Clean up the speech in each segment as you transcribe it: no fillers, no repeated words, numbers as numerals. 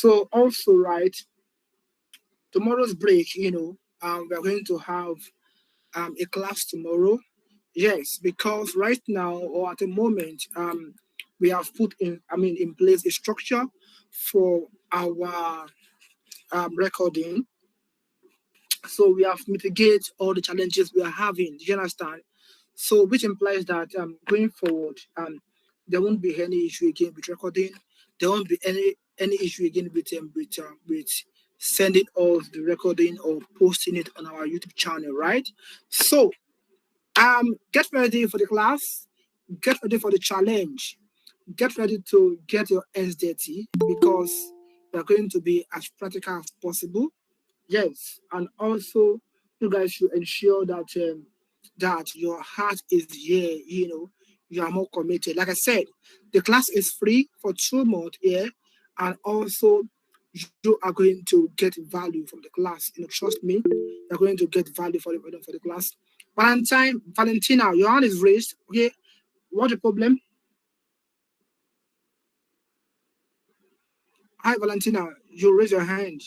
So also, right, tomorrow's break, we're going to have a class tomorrow. Yes, because right now or at the moment, we have put in place a structure for our recording. So we have mitigated all the challenges we are having. Do you understand? So which implies that going forward, there won't be any issue again with recording. There won't be any issue again with sending us the recording or posting it on our YouTube channel, right? So get ready for the class, get ready for the challenge, get ready to get your hands dirty because we're going to be as practical as possible. Yes, and also you guys should ensure that your heart is here. You are more committed. Like I said, the class is free for 2 months here, and also you are going to get value from the class. Trust me, you're going to get value for the class. Valentina, your hand is raised. Okay, what's the problem? Hi, Valentina, you raise your hand.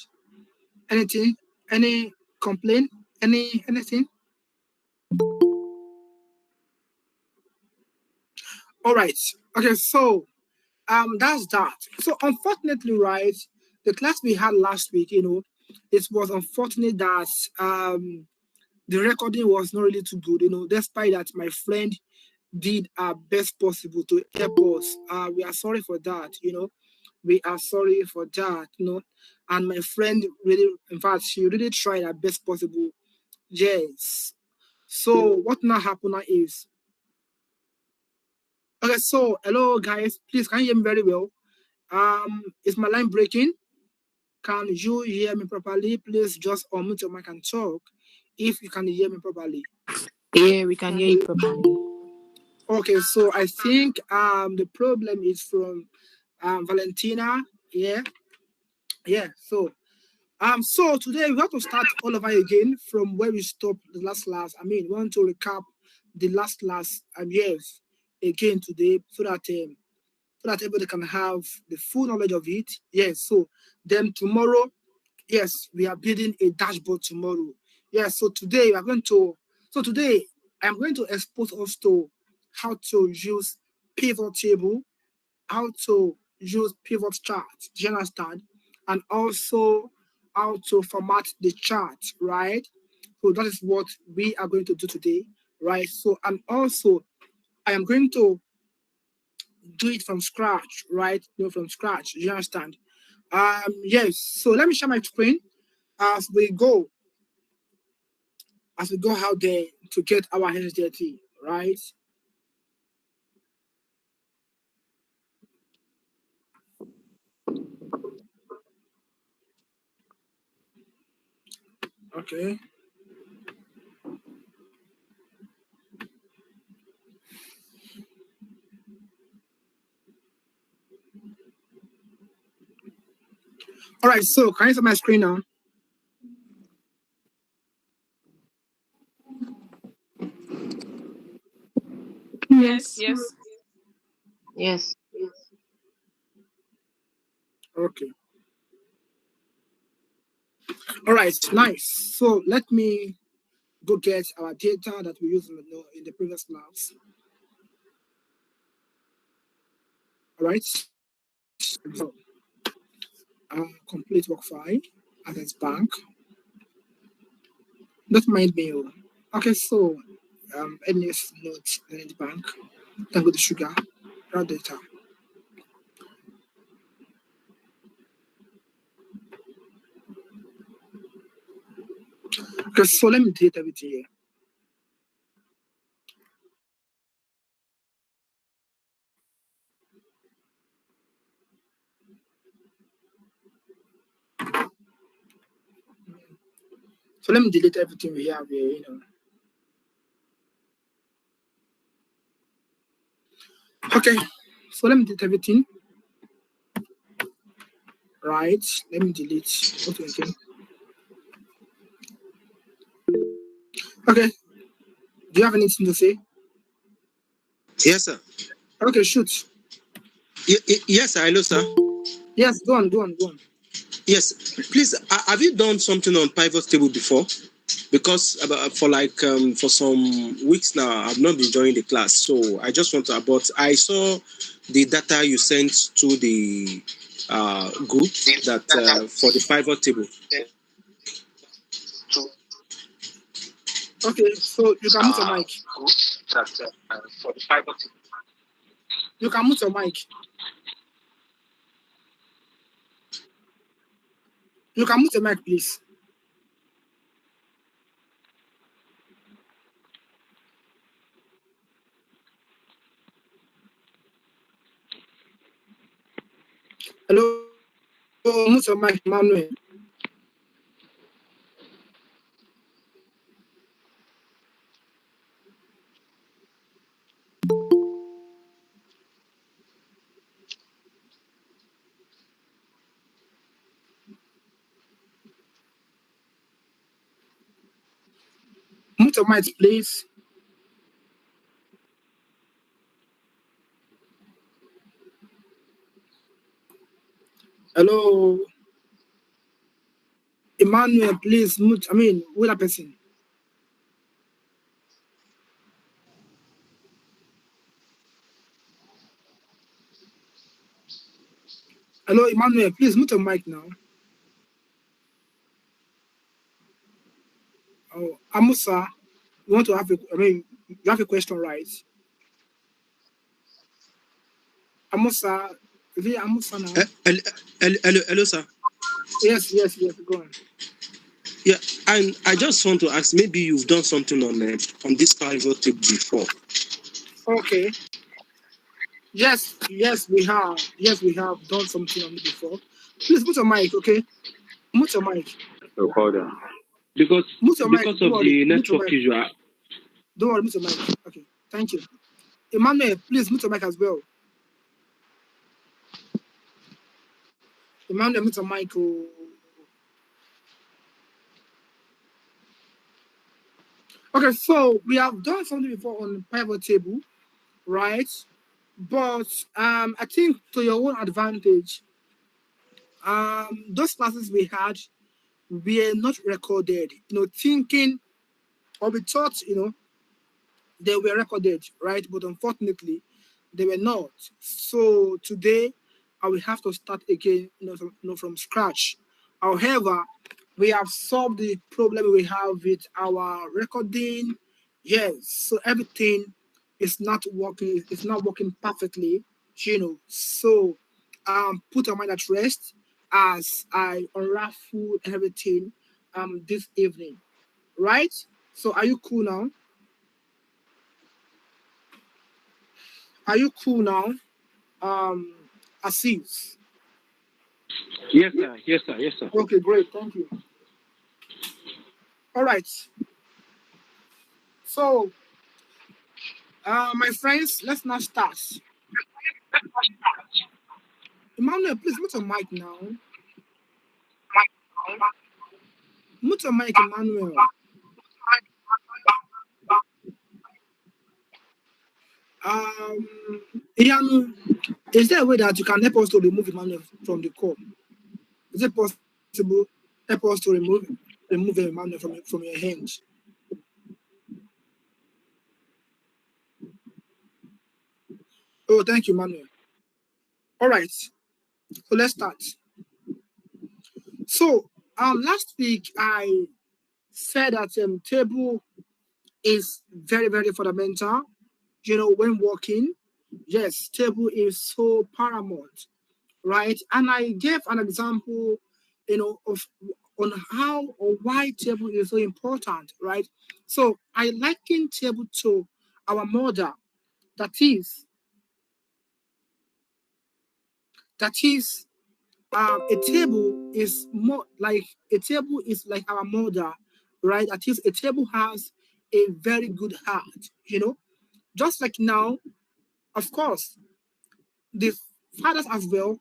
Anything? Any complaint? Anything? All right. Okay. So that's that. So unfortunately, right, the class we had last week, it was unfortunate that the recording was not really too good. Despite that, my friend did our best possible to help us. We are sorry for that. We are sorry for that. And my friend really, in fact, she really tried her best possible. Yes. So what now happened now is okay. So hello guys, please can you hear me very well? Is my line breaking? Can you hear me properly? Please just unmute your mic and talk if you can hear me properly. Yeah, we can hear you properly. Okay, so I think the problem is from Valentina. Yeah, yeah. So today we have to start all over again from where we stopped the last class. We want to recap the last class yes again today so that everybody can have the full knowledge of it. Yes. So then tomorrow, yes, we are building a dashboard tomorrow. Yes. So today we are going to. So today I am going to expose us to how to use pivot table, how to use pivot chart. Do you understand? And also how to format the chart, right? So that is what we are going to do today, right? So and also I am going to do it from scratch, right? From scratch. You understand? Yes. So let me share my screen as we go, out there to get our hands dirty, right? Okay. All right. So can you see my screen now? Yes. Yes. Yes. Okay. All right. Nice. So let me go get our data that we used in the previous class. All right. So, complete work file, Access Bank. Don't mind me. Okay, so NS note Access Bank. Then go to sugar, raw data. Okay, so let me delete everything here. So let me delete everything we have here. Okay, so let me delete everything. Right, let me delete. Okay, again. Okay, do you have anything to say? Yes, sir. Okay, shoot. Yes, sir. Hello, sir. Yes, go on. Yes, please. Have you done something on pivot table before? Because for some weeks now, I've not been joining the class, so I just want to. But I saw the data you sent to the group that for the pivot table. Okay, so you can mute your mic. You can mute your mic. You can mute your mic, please. Hello, mute your mic, Manuel. Mute your mic, please. Hello, Emmanuel, please mute. Wait a person. Hello, Emmanuel, please mute your mic now. Oh, Amusa, you want to have you have a question, right? Amusa, is it Amusa now? Hello, sir. Yes, go on. Yeah, and I just want to ask, maybe you've done something on this pivot table before. Okay. Yes, we have. Yes, we have done something on it before. Please mute your mic, okay? Mute your mic. Oh, hold on. Because Mute your mic. of Don't worry. the Mute your network mic. issue. Don't worry, mute your mic. Okay, thank you. Emmanuel, please mute your mic as well. Emmanuel, mute your mic. Oh. Okay, so we have done something before on the pivot table, right? But I think to your own advantage, those classes we had were not recorded. Thinking or we thought, they were recorded, right? But unfortunately, they were not. So today, I will have to start again, from scratch. However, we have solved the problem we have with our recording. Yes, so everything is not working. It's not working perfectly, So, put your mind at rest as I unravel everything this evening, right? So, are you cool now? Are you cool now? Asif. Yes, sir. Yes, sir. Yes, sir. Okay, great. Thank you. All right. So, my friends, let's now start. Emmanuel, please mute your mic now. Mute your mic, Emmanuel. Ian, is there a way that you can help us to remove Emmanuel from the call? Is it possible? Help us to remove Emmanuel from your hands. Oh, thank you, Emmanuel. All right. So let's start. So, last week I said that table is very, very fundamental. When working, yes, table is so paramount, right? And I gave an example, of on how or why table is so important, right? So I liken table to our mother. That is, a table is more like our mother, right? That is, a table has a very good heart, just like now, of course, the fathers as well,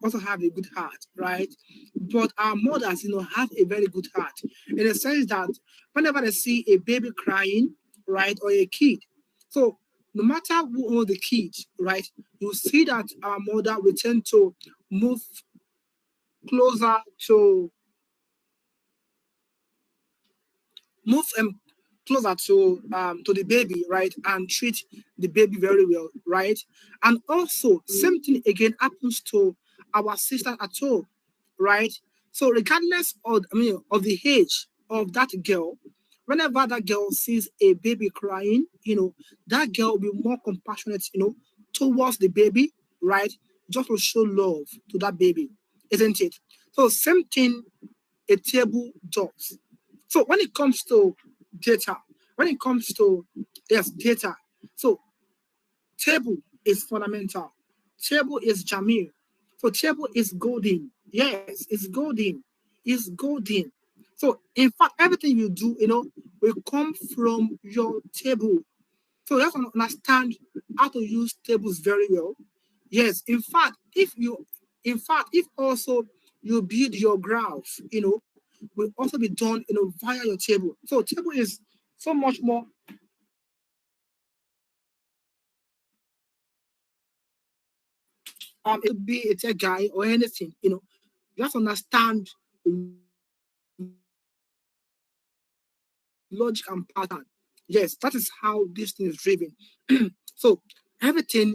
also have a good heart, right? But our mothers, have a very good heart in the sense that whenever they see a baby crying, right, or a kid, so no matter who owns the kid, right, you see that our mother will tend to move closer to move closer to the baby, right, and treat the baby very well, right? And also, same thing again happens to our sister at home, right? So regardless of of the age of that girl, whenever that girl sees a baby crying, that girl will be more compassionate, towards the baby, right? Just to show love to that baby, isn't it? So same thing a table does. So when it comes to data, when it comes to yes, data, so table is fundamental. Table is Jamil. So table is golden. Yes, it's golden. It's golden. So in fact, everything you do, will come from your table. So you have to understand how to use tables very well. Yes, in fact, if also you build your graph, will also be done, via your table. So table is so much more. It could be a tech guy or anything. You have to understand logic and pattern. Yes, that is how this thing is driven. So everything,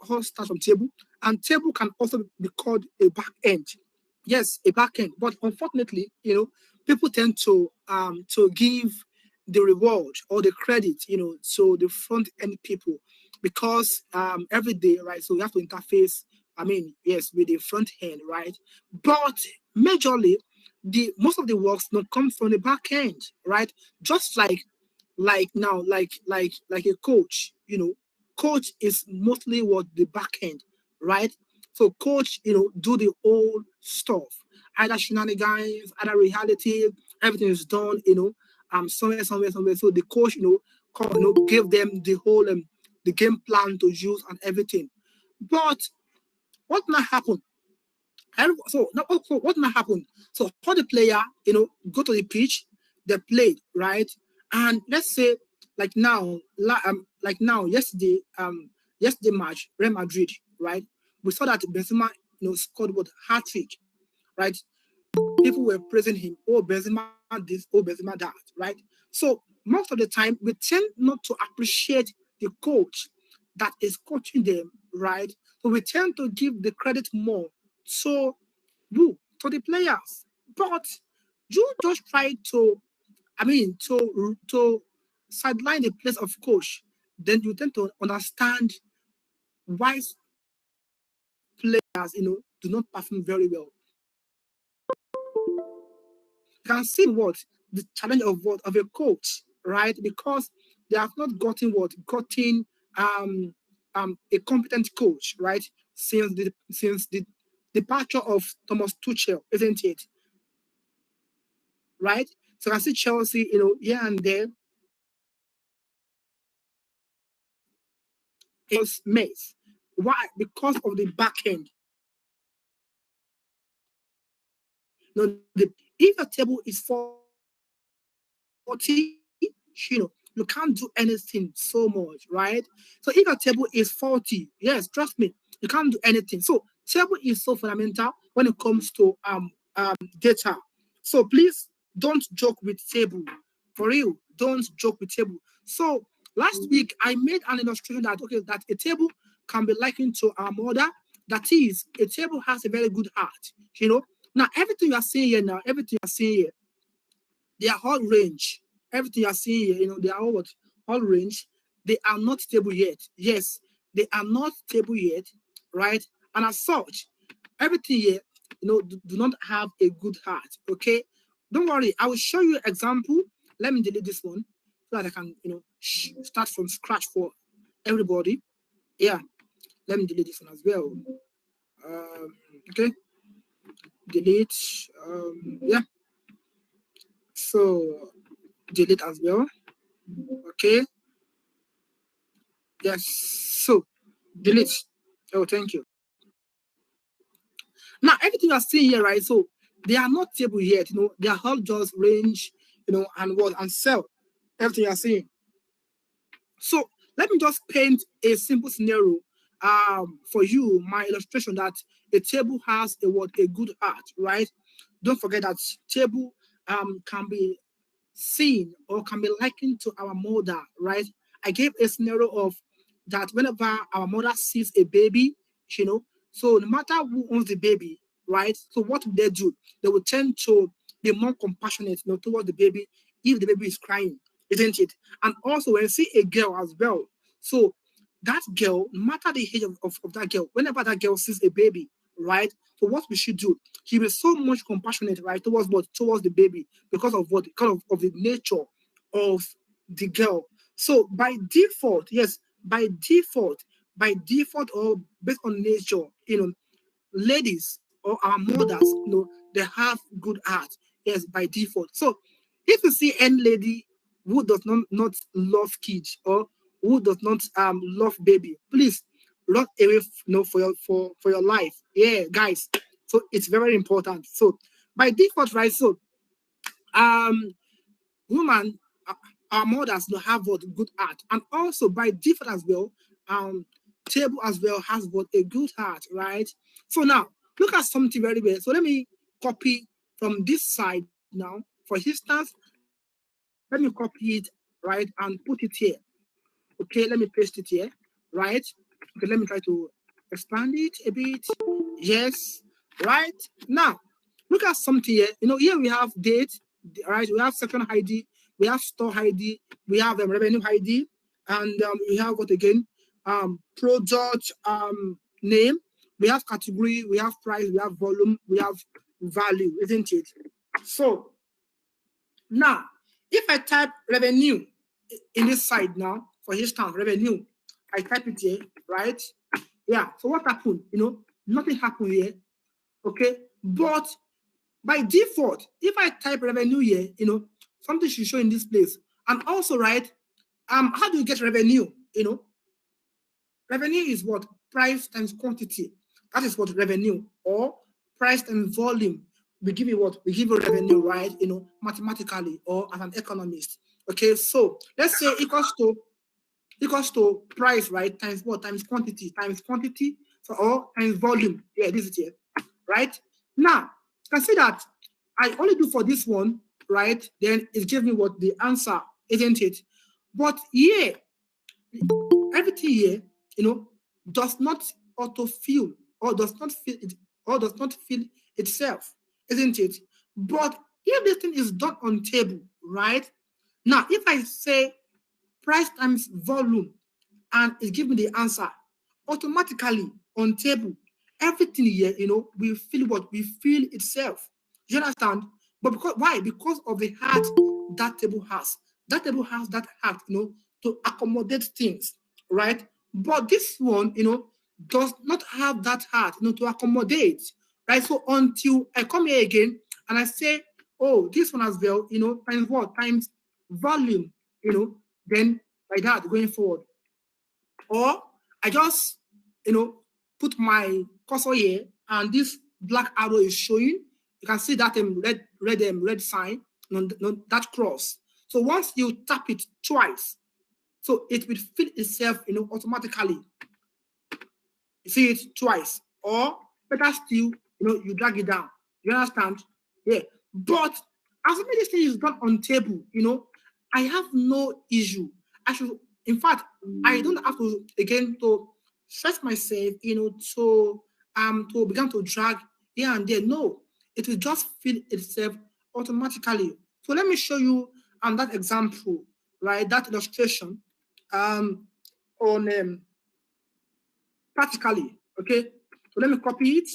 all starts from table, and table can also be called a back end. Yes, a back end. But unfortunately, people tend to give the reward or the credit, to the front end people because every day, right? So you have to interface. I mean, yes, with the front end, right? But majorly, the most of the works don't come from the back end, right? Just like now, like a coach, coach is mostly what the back end, right? So coach, do the whole stuff, either shenanigans, either reality, everything is done, somewhere. So the coach, give them the whole the game plan to use and everything. But what now happen? So what now happen? So for the player, go to the pitch, they played, right? And let's say yesterday match, Real Madrid, right? We saw that Benzema, scored what hat trick, right? People were praising him. Oh, Benzema this, oh, Benzema that, right? So most of the time, we tend not to appreciate the coach that is coaching them, right? So we tend to give the credit more so to the players. But you just try to, to sideline the place of coach, then you tend to understand why players, do not perform very well. You can see what the challenge of a coach, right? Because they have not gotten a competent coach, right? Since the departure of Thomas Tuchel, isn't it? Right? So I see Chelsea, here and there. It was mess. Why? Because of the back end. If a table is 40, you can't do anything so much, right? So if a table is 40, yes, trust me, you can't do anything. So table is so fundamental when it comes to data. So please don't joke with table. For real, don't joke with table. So last week I made an illustration that a table can be likened to our mother. That is, a table has a very good heart. Now everything you are seeing here they are all range. Everything you are seeing here, they are all what? All range. They are not stable yet. Yes, they are not stable yet, right? And as such, everything here, do not have a good heart. Okay, don't worry. I will show you an example. Let me delete this one so that I can, start from scratch for everybody. Yeah, let me delete this one as well. Okay, delete. Yeah. So delete as well. Okay. Yes. So delete. Oh, thank you. Now everything you're seeing here, right? So they are not stable yet. They are all just range, and what and sell. Everything you're seeing. So let me just paint a simple scenario for you, my illustration that a table has a what? A good heart, right? Don't forget that table can be seen or can be likened to our mother, right? I gave a scenario of that whenever our mother sees a baby, you know, so no matter who owns the baby, right? So what would they do? They would tend to be more compassionate, towards the baby if the baby is crying, isn't it? And also when you see a girl as well, so that girl, no matter the age of that girl, whenever that girl sees a baby, right? So what we should do? She will be so much compassionate, right, towards what? Towards the baby because of what? Because of the nature of the girl. So by default, yes, by default or based on nature, ladies or our mothers, they have good heart, yes, by default. So if you see any lady who does not love kids or who does not love baby, please run away, for your life. Yeah, guys. So it's very important. So by default, right? So um woman, our mothers will have what? Good heart, and also by default as well, table as well has what? A good heart, right? So now look at something very well. So let me copy from this side now. For instance, let me copy it, right, and put it here. Okay, let me paste it here, right? Okay, let me try to expand it a bit. Yes, right. Now, look at something here. Here we have date, right? We have section ID, we have store ID, we have revenue ID, and we have what again? Product name. We have category, we have price, we have volume, we have value, isn't it? So now, if I type revenue in this side now, for instance, revenue, I type it here, right? Yeah, so what happened? Nothing happened here, okay? But by default, if I type revenue here, something should show in this place. And also, right, how do you get revenue? Revenue is what? Price times quantity. That is what revenue, or price times volume. We give you what? We give you revenue, right? Mathematically or as an economist. Okay, so let's say equals to price, right? Times what? Times quantity. So or times volume. Yeah, this is it, right? Now, you can see that I only do for this one, right? Then it gives me what? The answer, isn't it? But here, everything here, does not autofill or does not fill it or does not fill itself, isn't it? But if this thing is done on table, right? Now, if I say price times volume and it gives me the answer automatically on table, everything here, will fill what? Will fill itself. You understand? But why? Because of the heart that table has. That table has that heart, to accommodate things, right? But this one, does not have that heart, to accommodate, right? So until I come here again and I say, oh, this one as well, times what? Times volume, then like that going forward. Or I just, put my cursor here and this black arrow is showing. You can see that red sign, that cross. So once you tap it twice, so it will fill itself, automatically. You see it twice. Or better still, you drag it down. You understand? Yeah. But as long as this thing is done on table, I have no issue. In fact, I don't have to again to stress myself, to begin to drag here and there. No, it will just fill itself automatically. So let me show you that example, right? That illustration on practically. Okay. So let me copy it.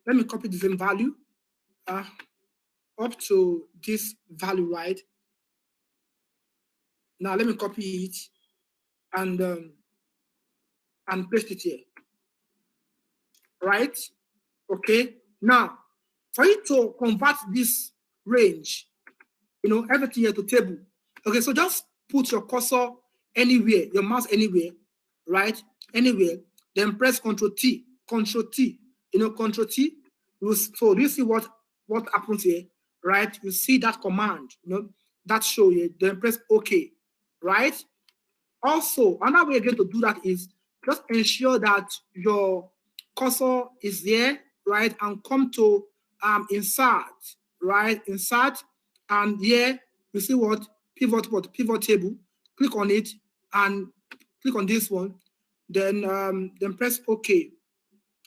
Let me copy the same value up to this value, right? Now let me copy it and paste it here. Right? Okay. Now, for you to convert this range, everything here to table. Okay, so just put your cursor anywhere, your mouse anywhere, right? Anywhere. Then press Ctrl T. Ctrl T. Ctrl T. So do you see what happens here? Right? You see that command, that show here. Then press OK. Right? Also, another way again to do that is just ensure that your cursor is there, right, and come to insert, right, insert, and here you see what pivot table. Click on it and click on this one, then press OK.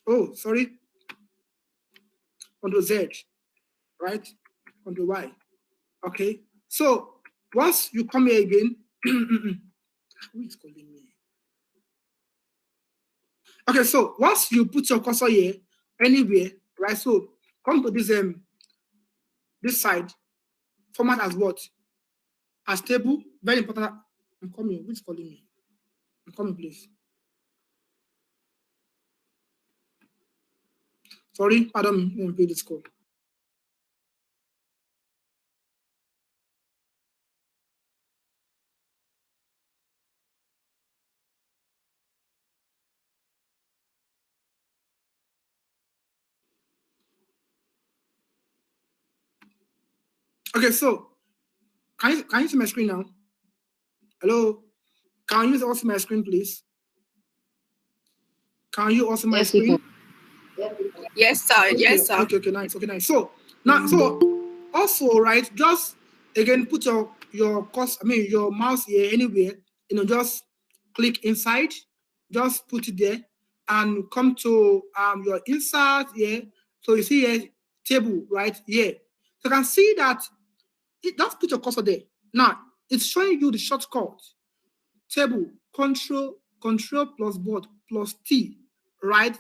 Oh, sorry, Ctrl Z, right, Ctrl Y. Okay, so once you come here again, who is calling me? Okay, so once you put your cursor here, anywhere, right? So come to this side, format as what? As table, very important. I'm coming. Who's calling me? I'm coming, please. Sorry, pardon me. Let me pay this call. Okay, so can you see my screen now? Hello? Can you also my screen, please? Can you also my screen? Yes, sir. Okay, Yes, sir. okay, nice. Okay, nice. So now, so also, right, just again put your mouse here anywhere, just click inside, just put it there and come to your insert here. So you see here table right here. So you can see that just put your cursor there. Now it's showing you the shortcut table control plus board plus T, right?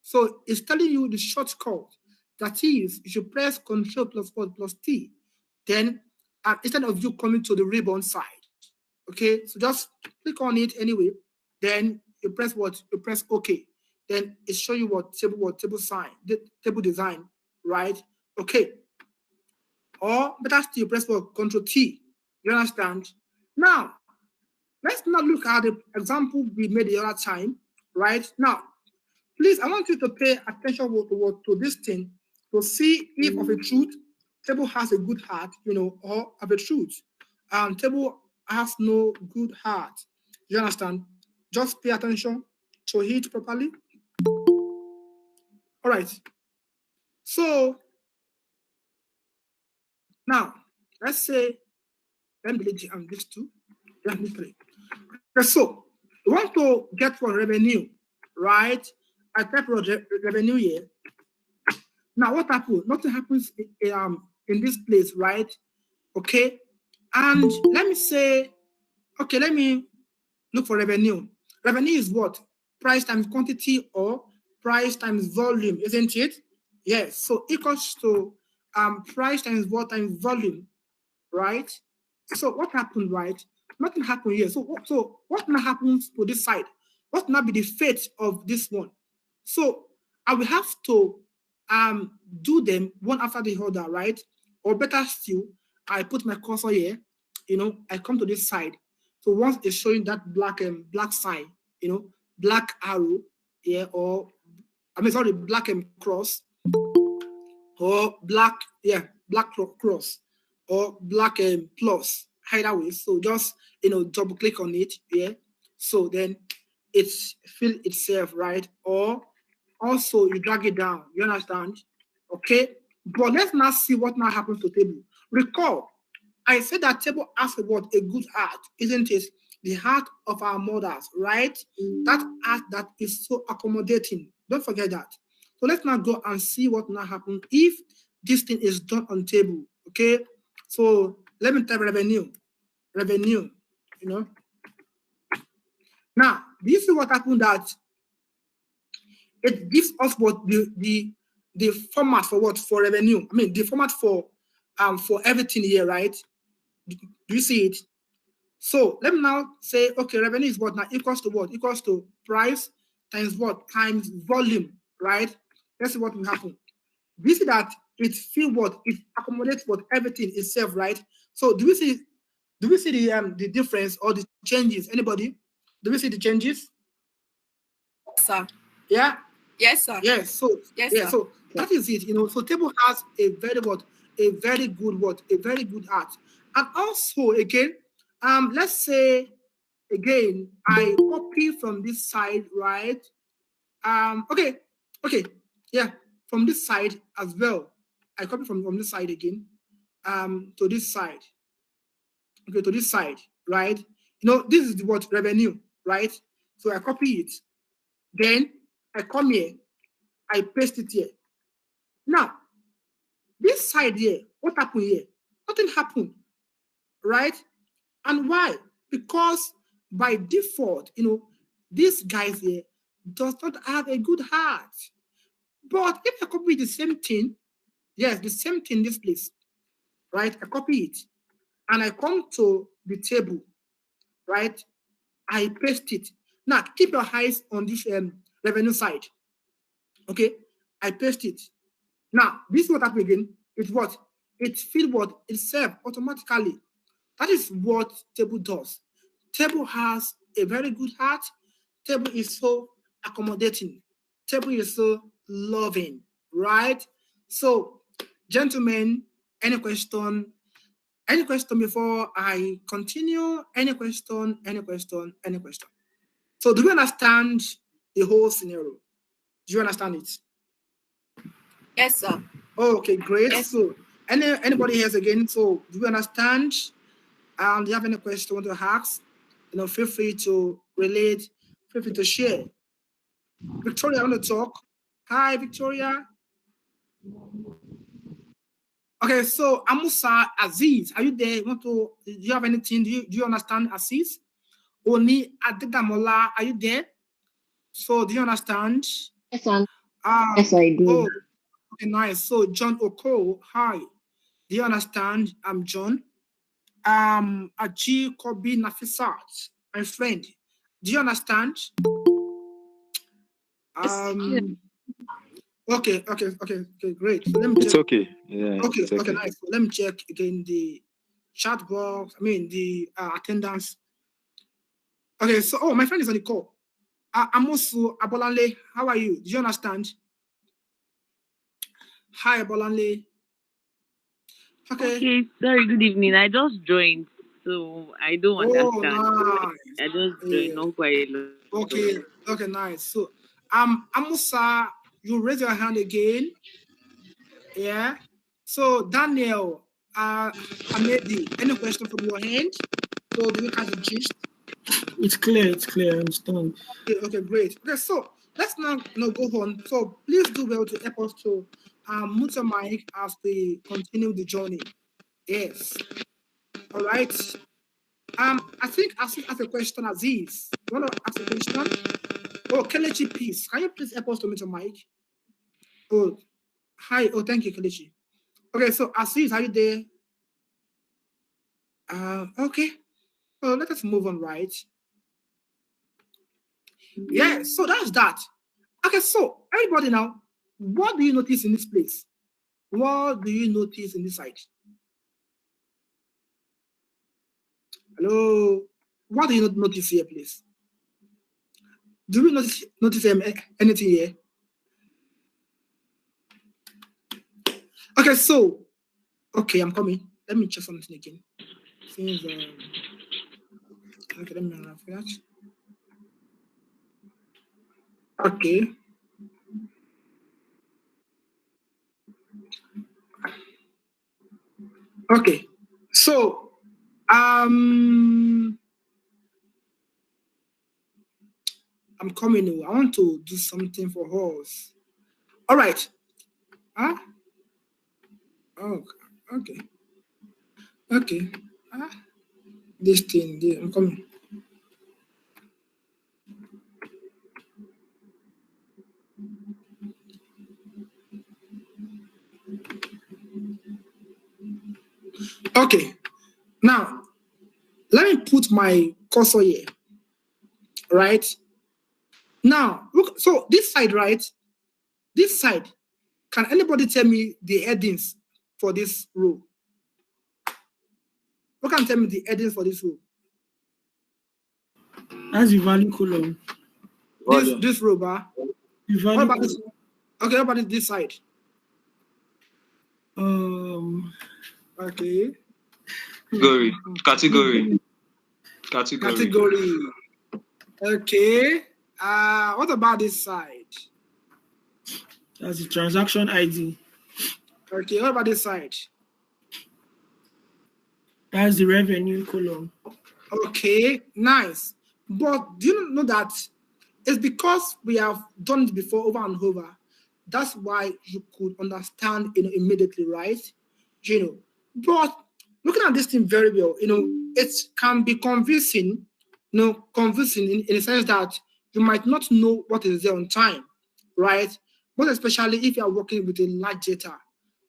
So it's telling you the shortcut. That is, you should press Control plus board plus T. Then instead of you coming to the ribbon side, okay? So just click on it anyway. Then you press what? You press OK. Then it show you what table sign, the table design, right? Okay. Or better still, press what? Control T. You understand? Now, let's not look at the example we made the other time, right? Now, please, I want you to pay attention to this thing to see if of a truth table has a good heart, or of a truth table has no good heart. You understand? Just pay attention to it properly. All right. So now let's say let me delete this two. Let me three. Okay, so you want to get for revenue, right? I type revenue here. Now, what happens? Nothing happens in this place, right? Okay. And let me say, okay, let me look for revenue. Revenue is what? Price times quantity or price times volume, isn't it? Yes. So equals to price times what times volume, right? So what happened, right? Nothing happened here. So what now happens to this side? What now be the fate of this one? So I will have to do them one after the other, right? Or better still, I put my cursor here, I come to this side. So once it's showing that black sign, black arrow, yeah, or sorry, black cross, or black cross, or black plus, either way. So just double click on it, yeah. So then it's fill itself, right? Or also you drag it down. You understand? Okay. But let's now see what now happens to table. Recall, I said that table has what? A good heart, isn't it? The heart of our mothers, right? That heart that is so accommodating. Don't forget that. So let's now go and see what now happens if this thing is done on table. Okay. So let me type revenue. Now, do you see what happened that it gives us what the format for what? For revenue. I mean the format for everything here, right? Do you see it? So let me now say, okay, revenue is what now equals to what? Equals to price times what? Times volume, right? Let's see what will happen. Do you see that it feel what? It accommodates what everything itself, right? So do we see the difference or the changes? Anybody? Do we see the changes? Sir. Yeah. Yes, sir. Yes. So yes, yeah. sir. So that is it. So table has a very good art, and also again, let's say again, I copy from this side, right? Okay, yeah. from this side as well. I copy from this side again, to this side. Okay, to this side, right? You know, this is the what revenue, right? So I copy it. Then I come here, I paste it here. Now, this side here, what happened here? Nothing happened, right? And why? Because by default, you know, this guy here does not have a good heart. But if I copy the same thing, yes, the same thing in this place, right? I copy it and I come to the table, right? I paste it. Now, keep your eyes on this revenue side. Okay, I paste it. Now, this is what happened again. It's what? It feeds what? Itself automatically. That is what table does. Table has a very good heart. Table is so accommodating. Table is so loving, right? So, gentlemen, any question? Any question before I continue? Any question? Any question? Any question? So, do you understand the whole scenario? Do you understand it? Yes, sir. Oh, okay, great. Yes. So, anybody else again? So, do you understand? Do you have any question you want to ask? You know, feel free to relate. Feel free to share. Victoria, I want to talk. Hi, Victoria. Okay, so Amusa Aziz, are you there? Do you have anything? Do you understand Aziz? Oni Adedamola, are you there? So do you understand? Yes, yes, I do. Oh, okay, nice. So John Oko, hi. Do you understand? I'm John. Aji Kobi Nafisat, my friend. Do you understand? Okay, great. So let me it's check. okay. Yeah. Okay, it's okay. okay, nice. So let me check again the chat box. I mean the attendance. Okay, so my friend is on the call. Amosu Abolanle, how are you? Do you understand? Hi, Abolanle. Okay, sorry, good evening. I just joined, so I don't understand. Nice. I just joined, not quite long. Okay, nice. So, Amusa, you raise your hand again. Yeah. So, Daniel, Amedi, any question from your hand? So, do we catch the gist? It's clear, I understand. Okay, great. Okay, so let's now go on. So please do well to help us to mute your mic as we continue the journey. Yes. All right. I think I should ask a question, Aziz. You want to ask a question? Oh, Kelechi, please. Can you please help us to mute your mic? Oh, hi. Oh, thank you, Kelechi. Okay, so Aziz, are you there? Okay. Well, let us move on, right? Yeah, so that's that. Okay, so everybody now, what do you notice in this place? What do you notice in this side? Hello? What do you notice here, please? Do we notice anything here? Okay, so, okay, I'm coming. Let me check something again. Since, okay, let me run for that. Okay. Okay, so, I'm coming. I want to do something for us. All right. Huh? Oh, okay. Okay. This thing, I'm coming. Okay. Now, let me put my cursor here. Right? Now, look, so this side, right? This side, can anybody tell me the headings for this row? Who can tell me the headings for this row? That's the value column. This row, bar. What about this? Okay, what about this side? Okay. Category. Okay. What about this side? That's the transaction ID. Okay, what about this side? That's the revenue column. Okay, nice. But do you know that it's because we have done it before over and over? That's why you could understand, immediately, right? You know, but looking at this thing very well, it can be confusing, confusing in the sense that you might not know what is there on time, right? But especially if you are working with a large data.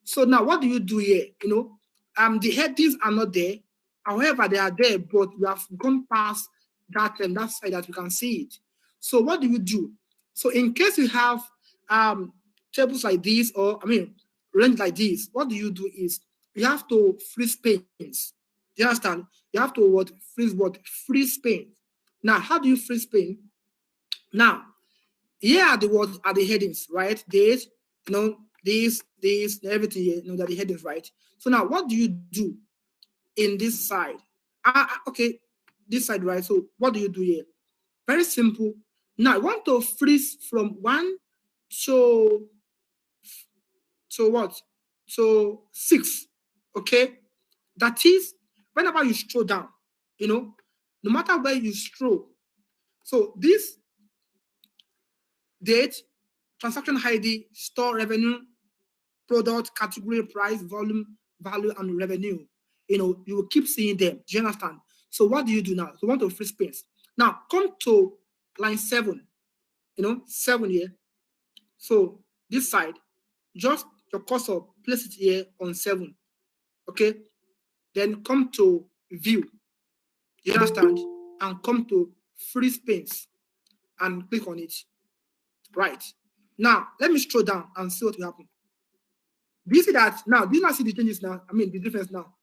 So now, what do you do here? The headings are not there. However, they are there, but we have gone past that side that we can see it. So what do you do? So in case you have tables like this, or range like this, what do you do is you have to freeze panes. Do you understand? You have to freeze panes. Now, how do you freeze pane? Now, here are the headings, right? This, everything here, that the headings, right? So now, what do you do in this side? Okay, this side, right? So what do you do here? Very simple. Now, I want to freeze from 1 to what? So 6, okay? That is, whenever you scroll down, no matter where you scroll. So this date, transaction ID, store revenue, product, category, price, volume, value, and revenue. You will keep seeing them. Do you understand? So what do you do now? So you want to free space. Now come to line 7. 7 here. So this side, just your cursor, place it here on 7. Okay. Then come to view. You understand? And come to free space and click on it. Right. Now let me scroll down and see what will happen. Do you see that now? Do you not see the changes now? The difference now.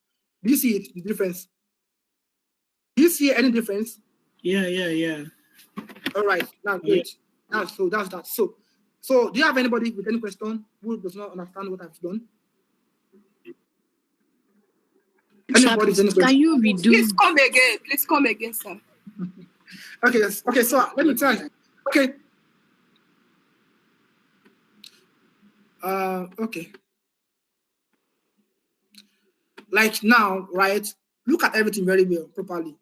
Do you see it? The difference? Do you see any difference? Yeah. All right. Now, great. Yeah. Now, that's that. So, do you have anybody with any question who does not understand what I've done? Anybody? Can you redo? Please come again. Please come again, sir. Okay. Yes. Okay. So let me tell you. Okay. Okay. Like now, right? Look at everything very well, properly.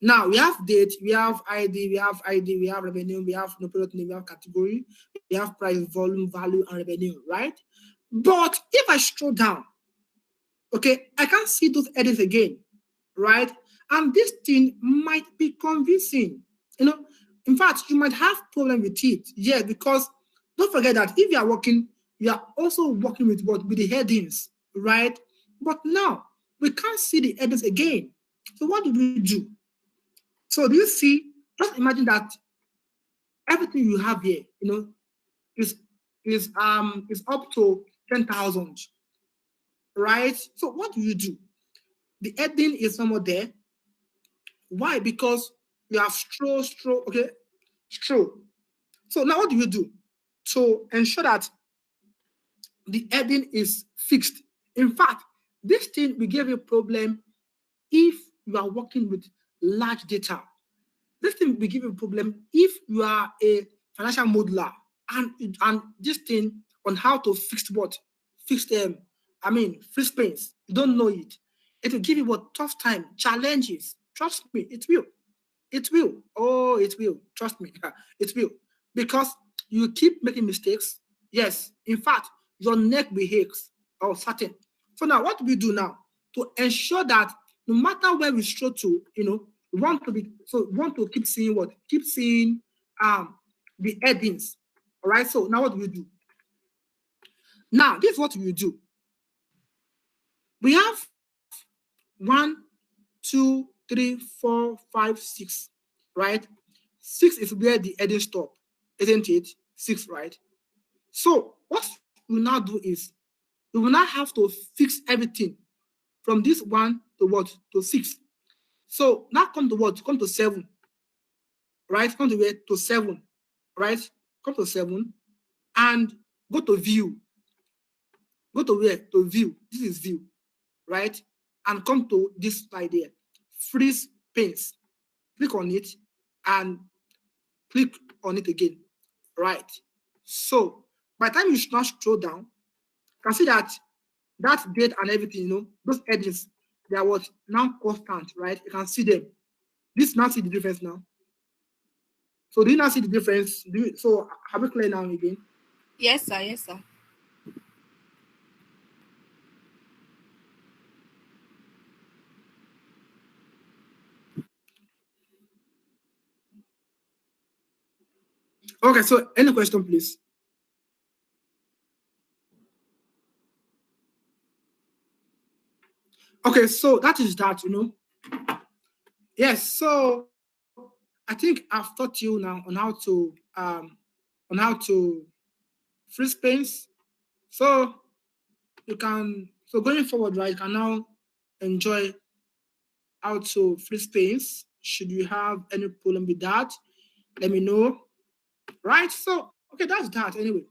Now we have date, we have ID, we have revenue, we have no product name, we have category, we have price, volume, value, and revenue, right? But if I scroll down, okay, I can't see those edits again, right? And this thing might be confusing. In fact, you might have problem with it. Yes, because don't forget that if you are working, you are also working with what? With the headings, right? But now we can't see the edits again. So what do we do? So do you see? Just imagine that everything you have here, is up to 10,000, right? So what do you do? The heading is somewhere there. Why? Because you have scroll. Okay, scroll. So now what do you do to ensure that the heading is fixed? In fact, this thing will give you a problem if you are working with large data. This thing will give you a problem if you are a financial modeler and this thing on how to fix what? Fix them. Free space. You don't know it. It will give you a tough time, challenges. Trust me, it will. It will. Oh, it will. Trust me. It will. Because you keep making mistakes. Yes. In fact, your neck behaves or certain. So now what do we do now? To ensure that no matter where we stroll to, we want to keep seeing what? Keep seeing the headings. All right. So now what do we do? Now, this is what we do. We have 1, 2, 3, 4, 5, 6. Right? 6 is where the heading stop, isn't it? 6, right? So what we now do is we will now have to fix everything from this 1 to what? To 6. So now come to what? Come to 7. Right? Come to where? To 7. Right? Come to 7 and go to view. Go to where? To view. This is view. Right? And come to this slide here. Freeze panes. Click on it and click on it again. Right? So By the time you now scroll down, you can see that date and everything, those headings, they are what now constant, right? You can see them. This now see the difference now. So do you now see the difference? So have we clear now again? Yes, sir. Yes, sir. Okay, so any question, please? Okay, so that is that, Yes, so I think I've taught you now on how to free space. So going forward, right, you can now enjoy how to free space. Should you have any problem with that, let me know. Right? So, okay, that's that anyway.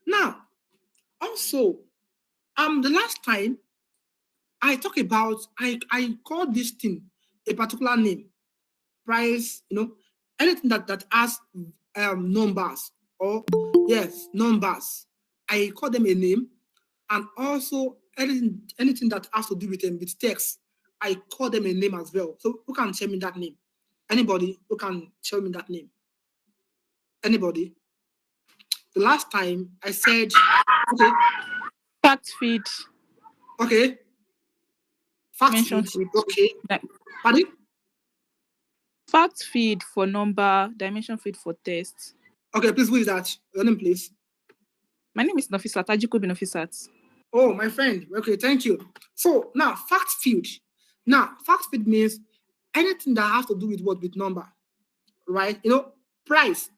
Now, also, the last time I talked about, I called this thing a particular name, price, anything that has numbers or yes, numbers. I call them a name, and also anything that has to do with text, I call them a name as well. So who can tell me that name? Anybody who can tell me that name? Anybody? The last time I said, okay. Fact feed. Okay. Fact feed. Okay. Pardon? Fact feed for number, dimension feed for text. Okay, please, who is that? Your name, please. My name is Nafisat, Ajiko bin Nafisat. Oh, my friend. Okay, thank you. So now, fact feed. Now, fact feed means anything that has to do with what? With number, right? Price.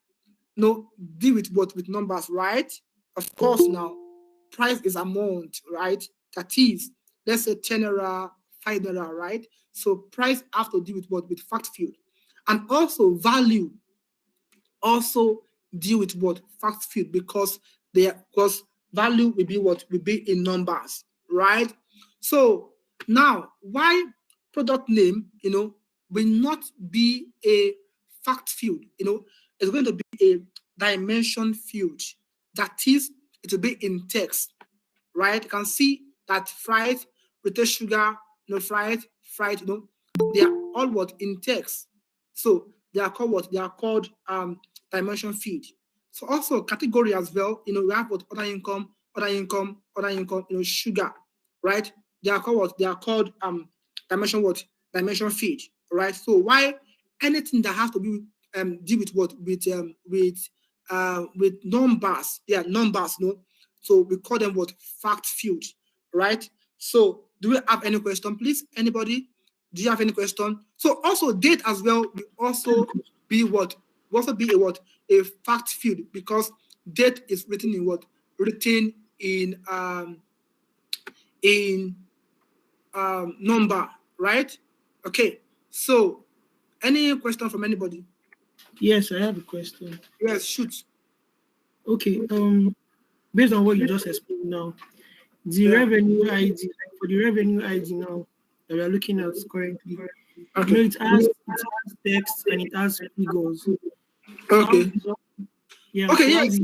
Deal with what? With numbers, right? Of course, now, price is amount, right? That is, let's say 10 naira, 5 naira, right? So price have to deal with what? With fact field. And also value also deal with what? Fact field, because value will be what? Will be in numbers, right? So now, why product name, will not be a fact field, it's going to be a dimension field. That is, it will be in text, right? You can see that fried, retail sugar, fried, they are all what? In text. So they are called what? They are called dimension feed. So also category as well, we have what? Other income, sugar, right? They are called what? They are called dimension what? Dimension feed, right? So why anything that has to be deal with what? With numbers, numbers, so we call them what? Fact field, right? So do we have any question, please? Anybody? Do you have any question? So also date as well will also be what? Will also be a what? A fact field, because date is written in what? Written in number, right? Okay. So any question from anybody? Yes, I have a question. Yes, shoot. Okay. Based on what you just explained now, the revenue ID, for the revenue ID now that we are looking at currently, okay. It has text and it has figures. Okay. Yeah. Okay. Yes.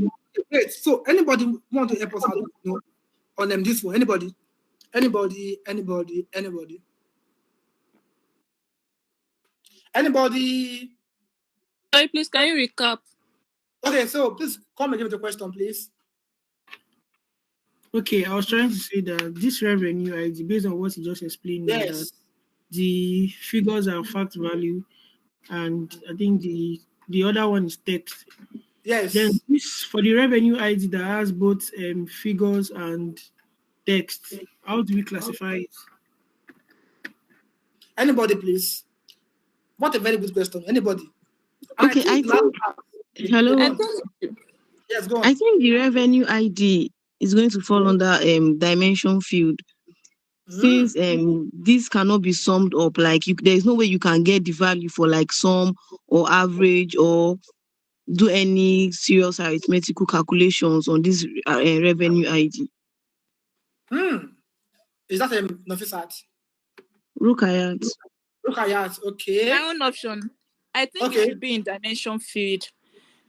Great. So anybody want to help us out on this one? Anybody? Anybody? Sorry, please, can you recap? Okay, so please come and give the question, please. Okay, I was trying to say that this revenue ID, based on what you just explained, that the figures are fact value, and I think the other one is text. Yes. Then this for the revenue ID that has both figures and text, how do we classify it? Anybody, please? What a very good question. Anybody? Okay, I think. Hello. Yes, go on. I think the revenue ID is going to fall under dimension field. Since this cannot be summed up, like there is no way you can get the value for like sum or average or do any serious arithmetical calculations on this revenue ID. Is that a Nafisat? Rukayat, okay. My own option. I think it should be in dimension field,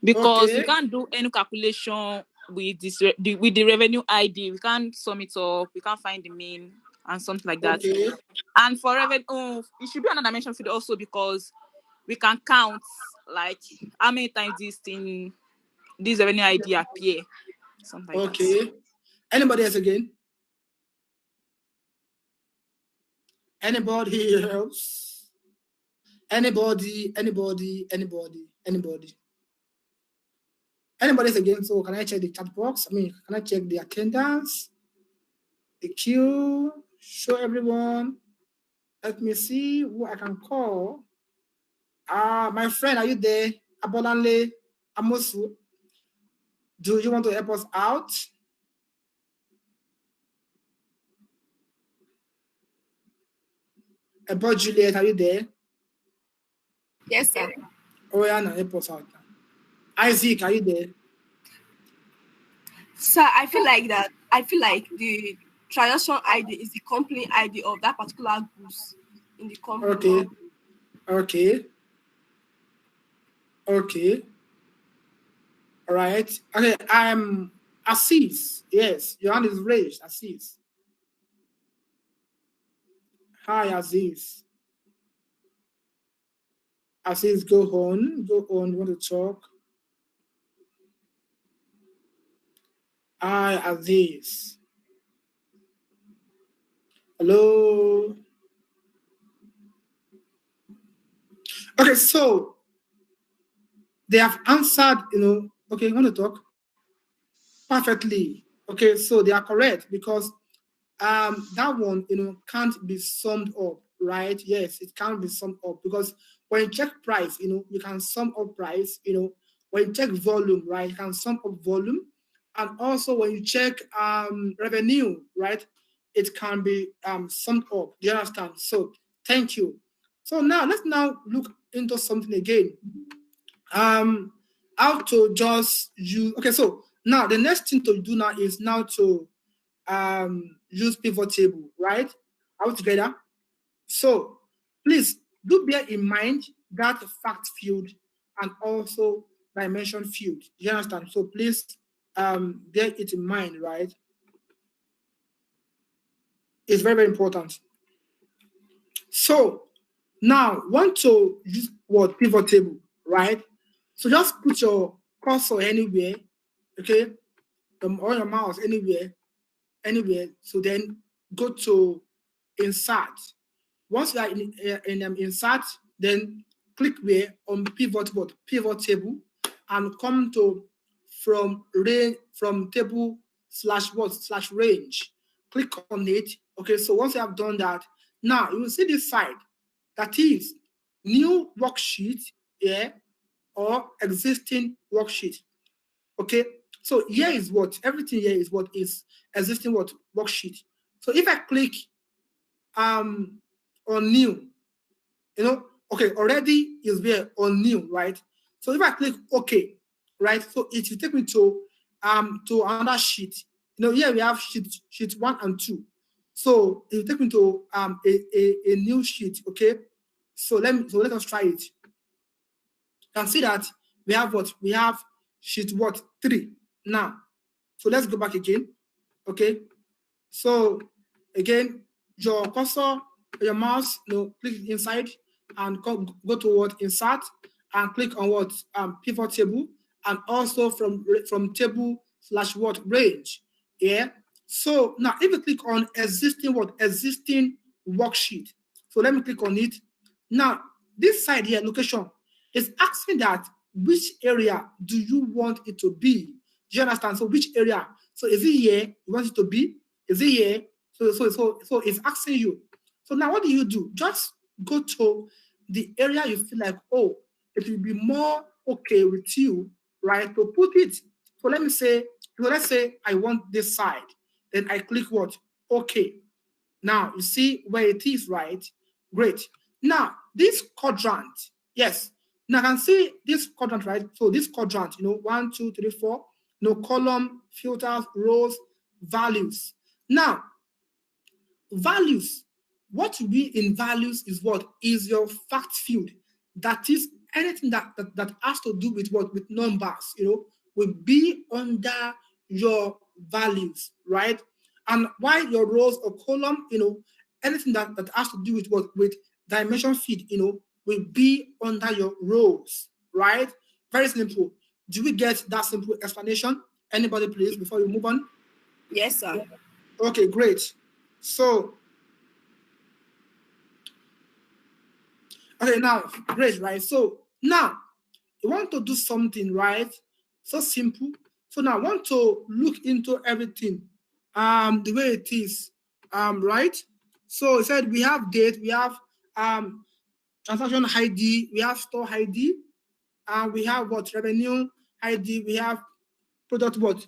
because we can't do any calculation with this with the revenue ID. We can't sum it up. We can't find the mean and something like that. And for revenue, it should be on a dimension field also because we can count like how many times this revenue ID appear. Something like that. Anybody else again? Anybody else? Anybody else again? So can I check the chat box? I mean, can I check the attendance? The queue? Show everyone. Let me see who I can call. My friend, are you there? Abolanle Amosu. Do you want to help us out? About Juliet, are you there? Yes, sir. Oh, yeah, no, help us out. Isaac, are you there? Sir, I feel like the transaction ID is the company ID of that particular goods in the company. Okay. All right. Okay, I'm Assis. Yes, your hand is raised, Assis. Hi, Aziz. Aziz, go on. You want to talk? Hi, Aziz. Hello. Okay, so they have answered, okay, you want to talk? Perfectly. Okay, so they are correct because that one, can't be summed up, right? Yes, it can't be summed up because when you check price, you can sum up price, when you check volume, right, you can sum up volume. And also when you check revenue, right, it can be summed up. Do you understand? So thank you. So now let's look into something again. How to just use, okay, so now the next thing to do now is now to use pivot table, right? All together. So please do bear in mind that fact field and also dimension field. You understand? So please bear it in mind, right? It's very, very important. So now want to use what pivot table, right? So just put your cursor anywhere, okay? Or your mouse anywhere. So then go to insert. Once you are in insert, then click where on pivot table and come to from table / range. Click on it. Okay, so once you have done that, now you will see this side that is new worksheet here or existing worksheet. Okay, so here is what everything here is what is existing worksheet. So if I click on new, okay, already is there on new, right? So if I click OK, right, so it will take me to another sheet. Here we have sheet 1 and 2. So it will take me to a new sheet. Okay, so let us try it. You can see that we have what? We have sheet 3 now. So let's go back again. Okay, so again, your cursor, your mouse, click inside and go to insert and click on pivot table and also from table / range. Yeah. So now if you click on existing worksheet, so let me click on it. Now this side here, location, is asking that which area do you want it to be? Do you understand? So which area? So is it here you want it to be? Is it here? So it's asking you. So now what do? Just go to the area you feel like, oh, it will be more okay with you, right, to put it. So let's say I want this side. Then I click what? Okay. Now you see where it is, right? Great. Now this quadrant, yes. Now I can see this quadrant, right? So this quadrant, 1, 2, 3, 4, column, filters, rows, values. Now, values, what will be in values is what? Is your fact field. That is anything that has to do with what? With numbers, will be under your values, right? And while your rows or column, anything that has to do with what? With dimension feed, will be under your rows, right? Very simple. Do we get that simple explanation? Anybody, please, before we move on? Yes, sir. Okay, great. So, okay, now, great, right? So, now, you want to do something, right? So simple. So now I want to look into everything the way it is, right? So it said we have date, we have transaction ID, we have store ID, and we have what? Revenue ID, we have product what?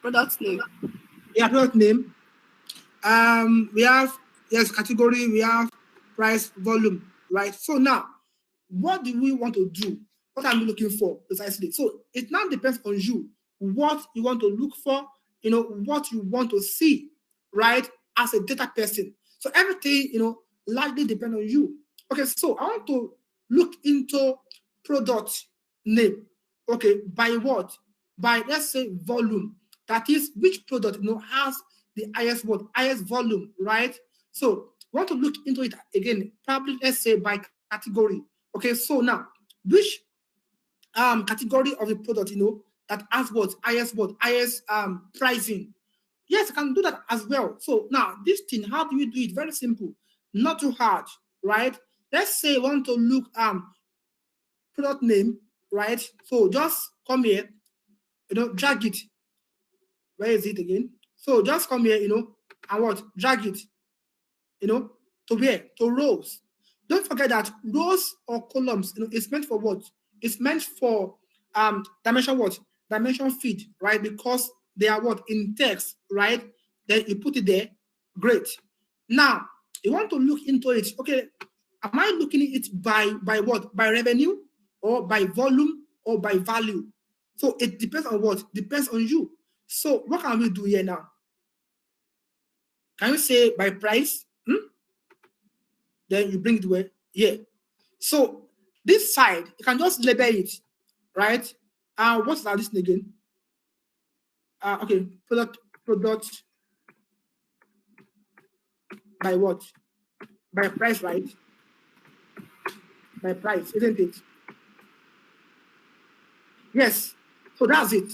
Product name. Yeah, product name. We have, yes, category, we have price, volume, right? So now, what do we want to do? What are we looking for precisely? So it now depends on you, what you want to look for, what you want to see, right? As a data person. So everything, largely depends on you. Okay, so I want to look into product name. Okay, by what? By, let's say, volume. That is, which product, has the highest what? Highest volume, right? So we want to look into it again, probably, let's say, by category. Okay, so now, which category of the product, that has what? Highest pricing. Yes, I can do that as well. So now, this thing, how do you do it? Very simple, not too hard, right? Let's say I want to look product name, right? So just come here, drag it. Where is it again? So just come here, and what? Drag it, to where? To rows. Don't forget that rows or columns, it's meant for what? It's meant for dimension what? Dimension feed, right? Because they are what? In text, right? Then you put it there. Great. Now, you want to look into it. Okay, am I looking at it by what? By revenue, or by volume, or by value? So it depends on what? Depends on you. So what can we do here now? Can you say by price? Then you bring it where? Here. So this side, you can just label it, right? What's that this again? Okay, product by what? By price, right? By price, isn't it? Yes. So that's it.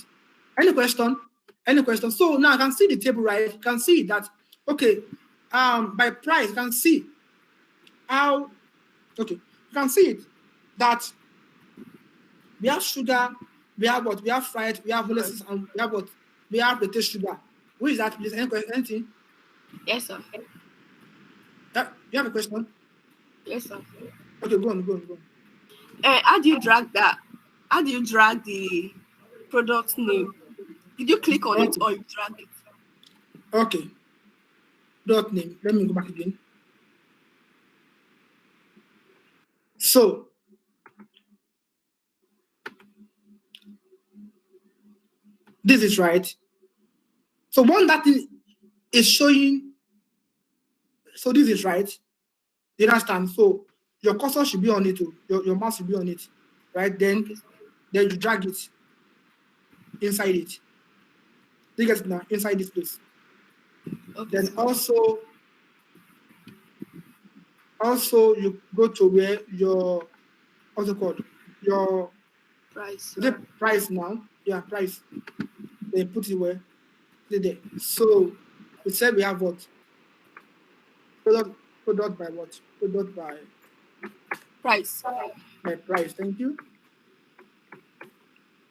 Any question? Any question? So now I can see the table, right? You can see that, okay, by price, you can see how, okay, you can see it, that we have sugar, we have what? We have fried, we have molasses, and we have what? We have the taste sugar. Who is that, please? Any question? Anything? Yes, sir. You have a question? Yes, sir. Okay, go on. How do you drag that? How do you drag the product name? Did you click on it or you drag it? Okay. Product name. Let me go back again. So, this is right. So one that is showing, so this is right. You understand? So your cursor should be on it too. Your mouse should be on it, right? Then you drag it inside it. You get it now, inside this place. Okay. Then also you go to where your, what's it called? Your price. Is it price now? Yeah, price. They put it where? Put it there. So we said we have what? Product by what? Product by price. By price. Thank you.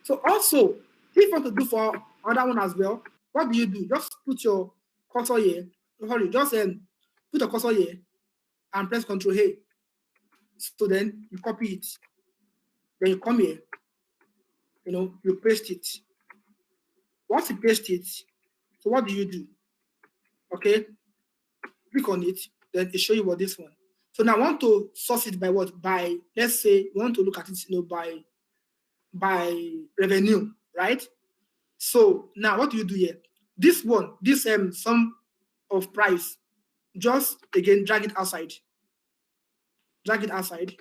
So also, if you want to do for other one as well, what do you do? Just put your cursor here. Sorry, just put a cursor here and press Ctrl A. So then you copy it. Then you come here. You paste it. Once you paste it, so what do you do? Okay, click on it. Then it show you what this one. So now I want to source it by what? By, let's say you want to look at it, by revenue, right? So now what do you do here? This one, this sum of price, just again drag it outside. drag it outside,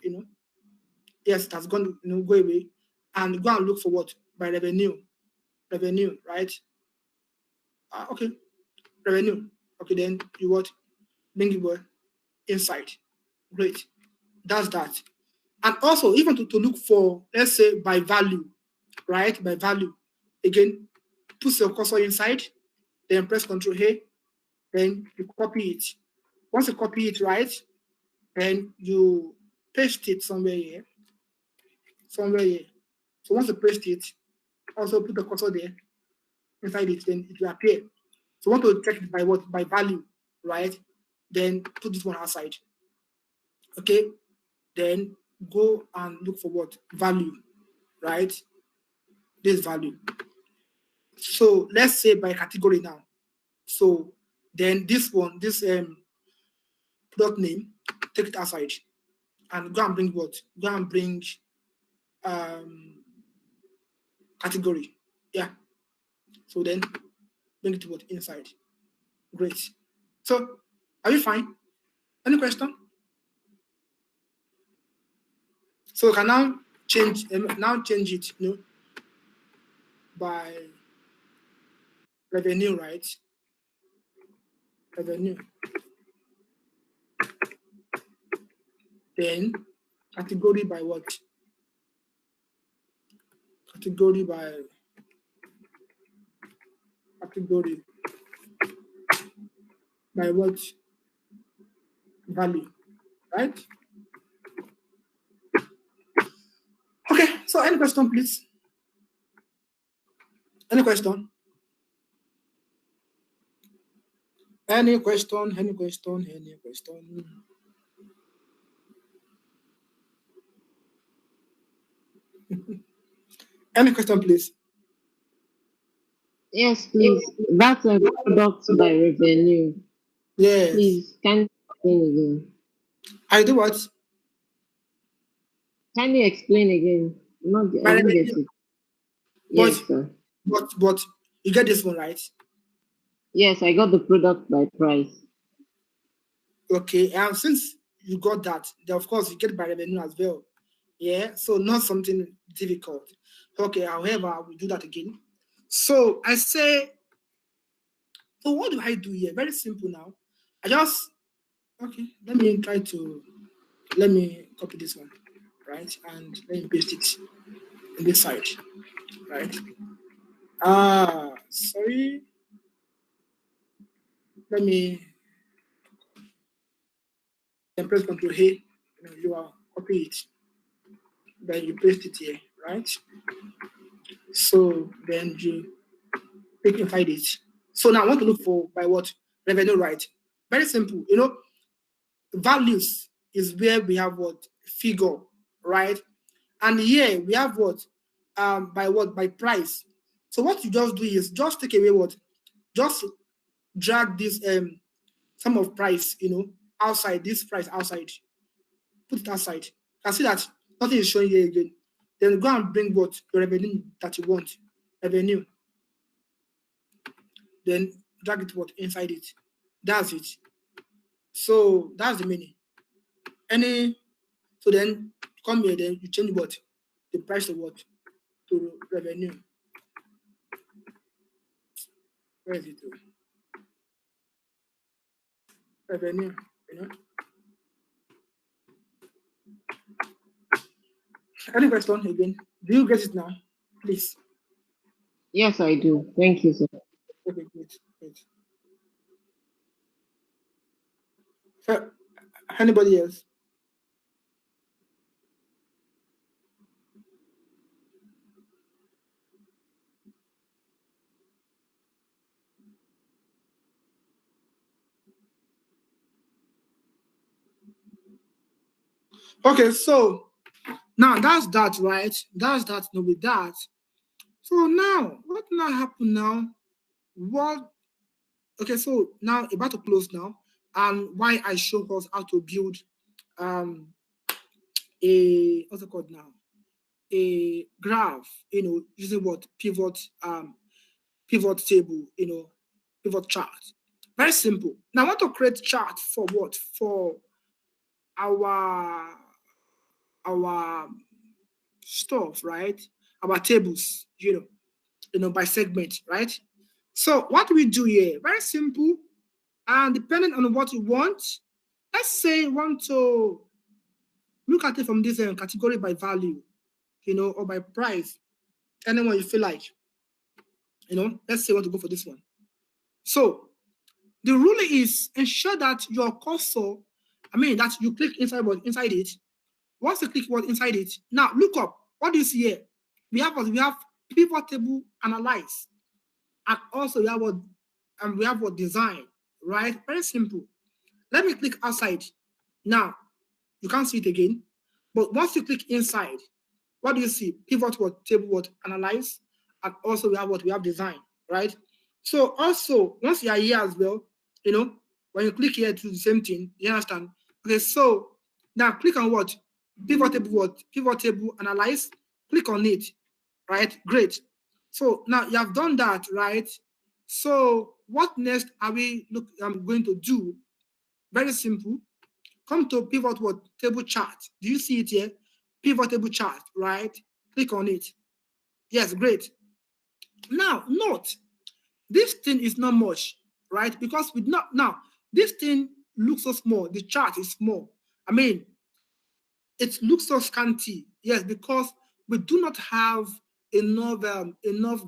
Yes, it has gone, go away. And go and look for what? By revenue. Revenue, right? Okay. Revenue. Okay, then you what? Bring it inside. Great. That's that. And also, even to look for, let's say, by value, right? By value. Again, put your cursor inside, then press Ctrl A, then you copy it. Once you copy it, right, then you paste it somewhere here. Somewhere here. So once you paste it, also put the cursor there inside it, then it will appear. So want to check it by what? By value, right? Then put this one outside. Okay? Then go and look for what? Value, right? This value. So let's say by category now. So then this one, this product name, take it outside and go and bring what? Go and bring category. Yeah. So then bring it to what? Inside. Great. So are you fine? Any question? So we can now change it, by revenue, right? Revenue. Then category by what? Category by what? Value, right? Okay, so any question, please? Any question? Any question? Any question? Any question? Any question, please? Yes, please. That's a product by revenue. Yes. Please, can you explain again? I do what? Can you explain again? I didn't get it. Yes, sir. But you get this one, right? Yes, I got the product by price. Okay, and since you got that, then of course you get by revenue as well. Yeah, so not something difficult. Okay, however, I will do that again. So I say, so what do I do here? Very simple now. Let me copy this one, right? And let me paste it on this side, right? Sorry. Let me then press Ctrl A. You are copy it. Then you paste it here, right? So then you click inside it. So now I want to look for by what? Revenue, right? Very simple. Values is where we have what? Figure, right? And here we have what? By what? By price. So what you just do is just take away what? Just drag this sum of price, outside, this price outside. Put it outside. You can see that nothing is showing here again. Then go and bring what? The revenue that you want. Revenue. Then drag it what? Inside it. That's it. So that's the meaning. So then come here, then you change what? The price of what? To revenue. Where is it? Revenue, Any question again? Do you get it now? Please. Yes, I do. Thank you, sir. Okay, great. So, anybody else? Okay, so now that's that, right? That's that, no, with that. So now, what now happened now? Okay, so now about to close now, and why I show us how to build what's it called now? A graph, using what? Pivot table, pivot chart. Very simple. Now I want to create chart for what? For our stuff, right? Our tables, by segment, right? So what we do here, very simple, and depending on what you want, let's say you want to look at it from this category by value, or by price, anyone you feel like, let's say you want to go for this one. So the rule is ensure that your cursor, that you click inside it. Once you click inside it, now look up. What do you see here? We have pivot table analyze, and also we have what design, right? Very simple. Let me click outside. Now you can't see it again, but once you click inside, what do you see? Pivot table analyze, and also we have design, right? So also once you are here as well, when you click here to the same thing, you understand? Okay, so now click on what? Pivot table analyze. Click on it, right? Great. So now you have done that, right? So what next are we going to do? Very simple. Come to pivot table chart. Do you see it here? Pivot table chart, right? Click on it. Yes, great. Now note, this thing is not much, right? Because this thing looks so small. The chart is small. It looks so scanty. Yes, because we do not have enough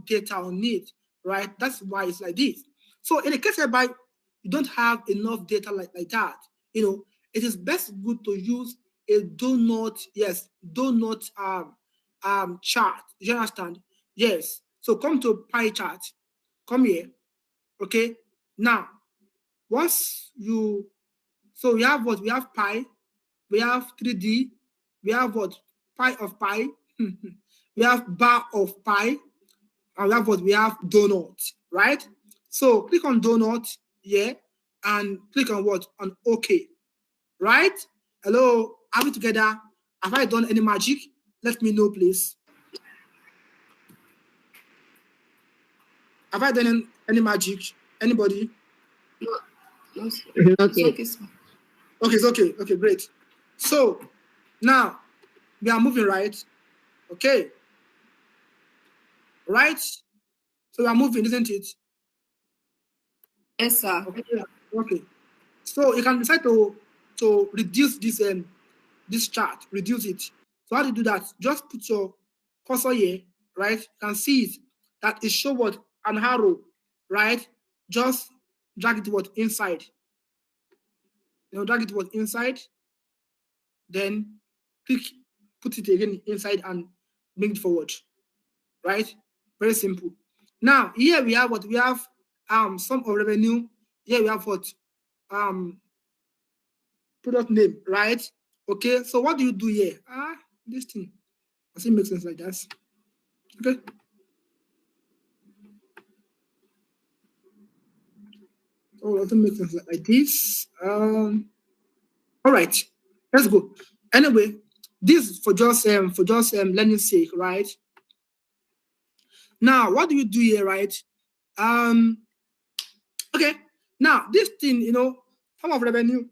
data on it, right? That's why it's like this. So in a case whereby you don't have enough data like that, it is best good to use a donut chart. You understand? Yes. So come to pie chart. Come here. Okay. Now, once we have what? We have pi, we have 3D, we have what? Pi of pi, we have bar of pi, and we have what? We have donut, right? So click on donut here and click on what? On OK, right? Hello, are we together? Have I done any magic? Let me know, please. Have I done any magic? Anybody? No, Okay. it's okay. Okay, it's okay. Okay, great. So now we are moving, right? Okay. Right? So we are moving, isn't it? Yes, sir. Okay. So you can decide to reduce this chart, reduce it. So how do you do that? Just put your cursor here, right? You can see it. That is show what? An arrow, right? Just drag it inside. Drag it inside. Then put it again inside and bring it forward, right? Very simple. Now here we have what? We have sum of revenue. Here we have what? Product name, right? Okay, so what do you do here? This thing. Does it make sense like that? Okay. Oh, it doesn't make sense like this. All right, let's go. Anyway, this is for just learning sake, right? Now, what do you do here, right? Okay. Now, this thing, sum of revenue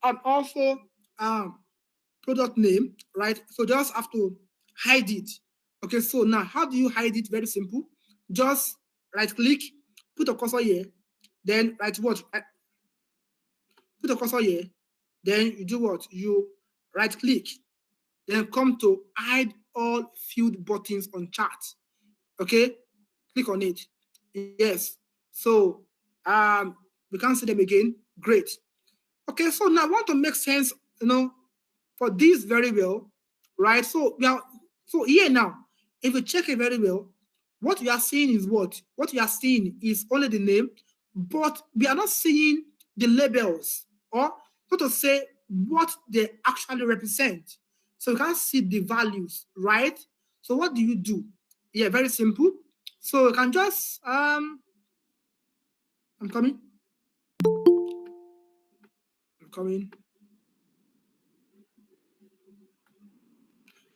and also product name, right? So just have to hide it. Okay, so now how do you hide it? Very simple. Just right click, put a cursor here, then put a cursor here, then you do what? You right click, then come to hide all field buttons on chart. Okay, click on it. Yes. So we can see them again. Great. Okay, so now I want to make sense, for this very well, right? So here now, if you check it very well, what you are seeing is what? What you are seeing is only the name, but we are not seeing the labels, or so to say what they actually represent. So you can't see the values, right? So what do you do? Yeah, very simple. So you can just I'm coming.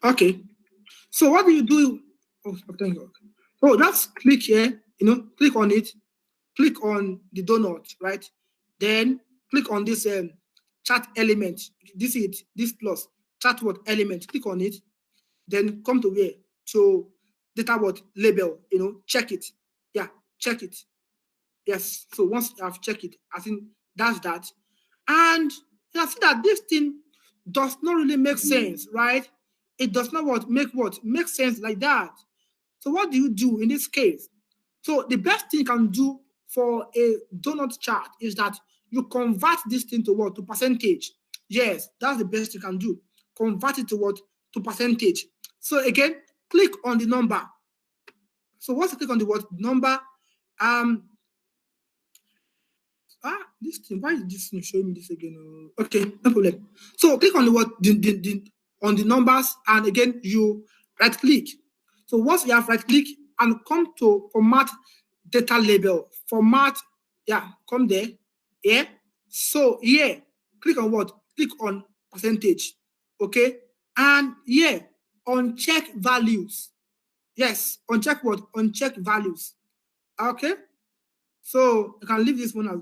Okay. So what do you do? Oh, thank God. So just click here, click on it, click on the donut, right? Then click on this chat element. This is it, this plus chat what element. Click on it, then come to where to data what label. Check it. Yeah, check it. Yes. So once you have checked it, I think that's that. And I see that this thing does not really make sense, right? It does not make sense like that. So what do you do in this case? So the best thing you can do for a donut chart is that you convert this thing to what? To percentage. Yes, that's the best you can do. Convert it to what? To percentage. So again, click on the number. So once you click on the word number, this thing, why is this thing showing me this again? Okay, no problem. So click on the word on the numbers, and again you right click. So once you have right click and come to format data label, format, come there. Yeah. So click on what? Click on percentage. Okay. And uncheck values. Yes, uncheck what? Uncheck values. Okay. So you can leave this one as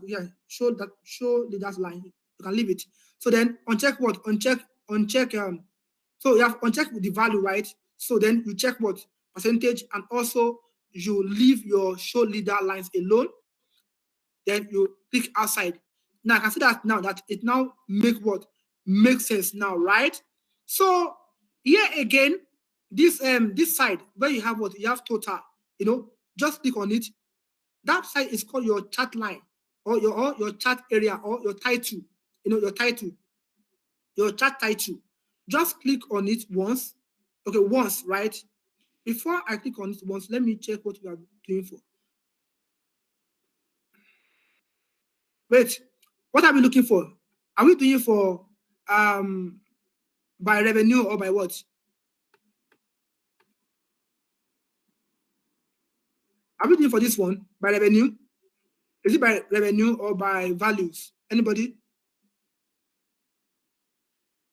show the dash line. You can leave it. So then uncheck what? Uncheck. So you have uncheck the value, right? So then you check what? Percentage, and also you leave your show leader lines alone. Then you click outside. Now I can see that now that it now makes sense now, right? So here again, this side where you have what? You have total, just click on it. That side is called your chat line, or your chat area, or your title, your chat title. Just click on it once. Okay, once, right? Before I click on it once, let me check what we are doing for. Wait, what are we looking for? Are we doing for by revenue or by what? Are we doing for this one by revenue? Is it by revenue or by values? Anybody?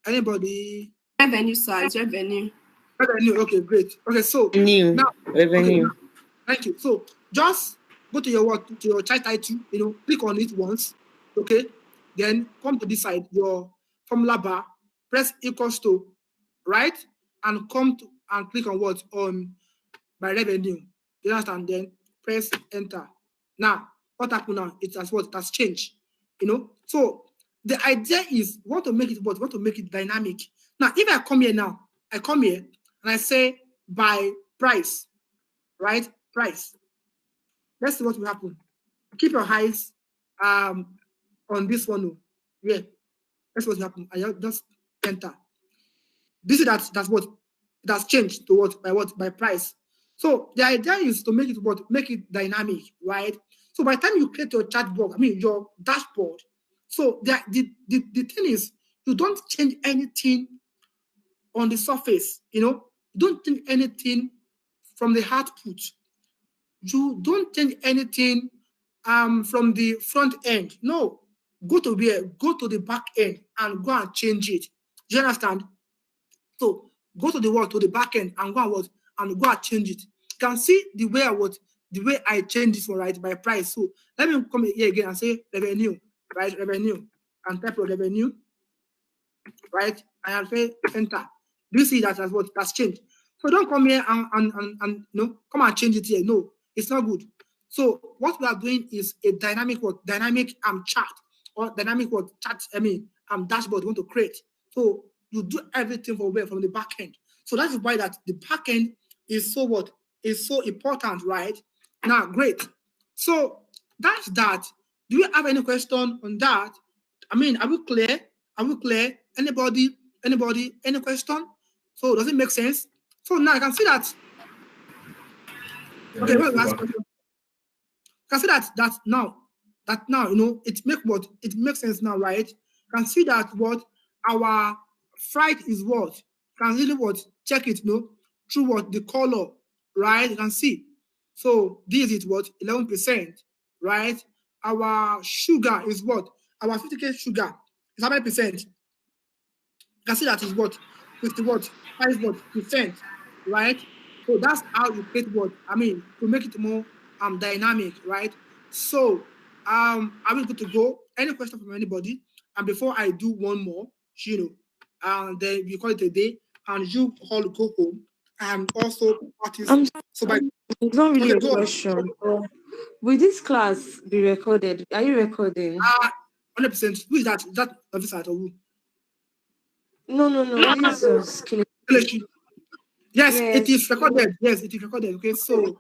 Revenue size, revenue. Revenue. Okay, great. Okay, so revenue. Okay, thank you. So just go to your chat title, click on it once. Okay, then come to this side, your formula bar, press equals to, right? And come to and click on what? On by revenue. You understand? Then press enter. Now, what happened now? It has changed. So the idea is want to make it dynamic. Now, if I come here now, and I say by price, right? Price. Let's see what will happen. Keep your eyes on this one. Yeah, that's what will happen. I just enter. This is that's what it has changed to by price. So the idea is to make it dynamic, right? So by the time you create your chat box, your dashboard. So the thing is, you don't change anything on the surface. You don't change anything from the output. You don't change anything from the front end. No, go to the back end and go and change it. Do you understand? So go to the back end and go and change it. You can see the way I change this one, right, by price. So let me come here again and say revenue, right? Revenue, and type of revenue, right? And I'll say enter. Do you see that that's changed? So don't come here and come and change it here. No, it's not good. So what we are doing is a dynamic chart, or dynamic dashboard we want to create. So you do everything from the back end. So that is why that the back end is so important, right? Now, great. So that's that. Do you have any question on that? Are we clear? Anybody? Any question? So does it make sense? So now I can see that. Okay, last question. I can see that now it makes sense now, right? You can see that our freight is what? You can really check it, through the color, right? You can see. So this is 11%, right? Our sugar is what? Our 50K sugar is how many percent? You can see that is 5%, right? So that's how you create to make it more dynamic, right? So are we good to go? any question from anybody? And before I do one more, and then we call it a day, and you all go home and also practice. So by it's not really okay, a question. Will this class be recorded? Are you recording? 100%. Who is that? Is that officer or who? No. This is Kelechi. Yes, it is recorded. Yes, it is recorded. Okay, so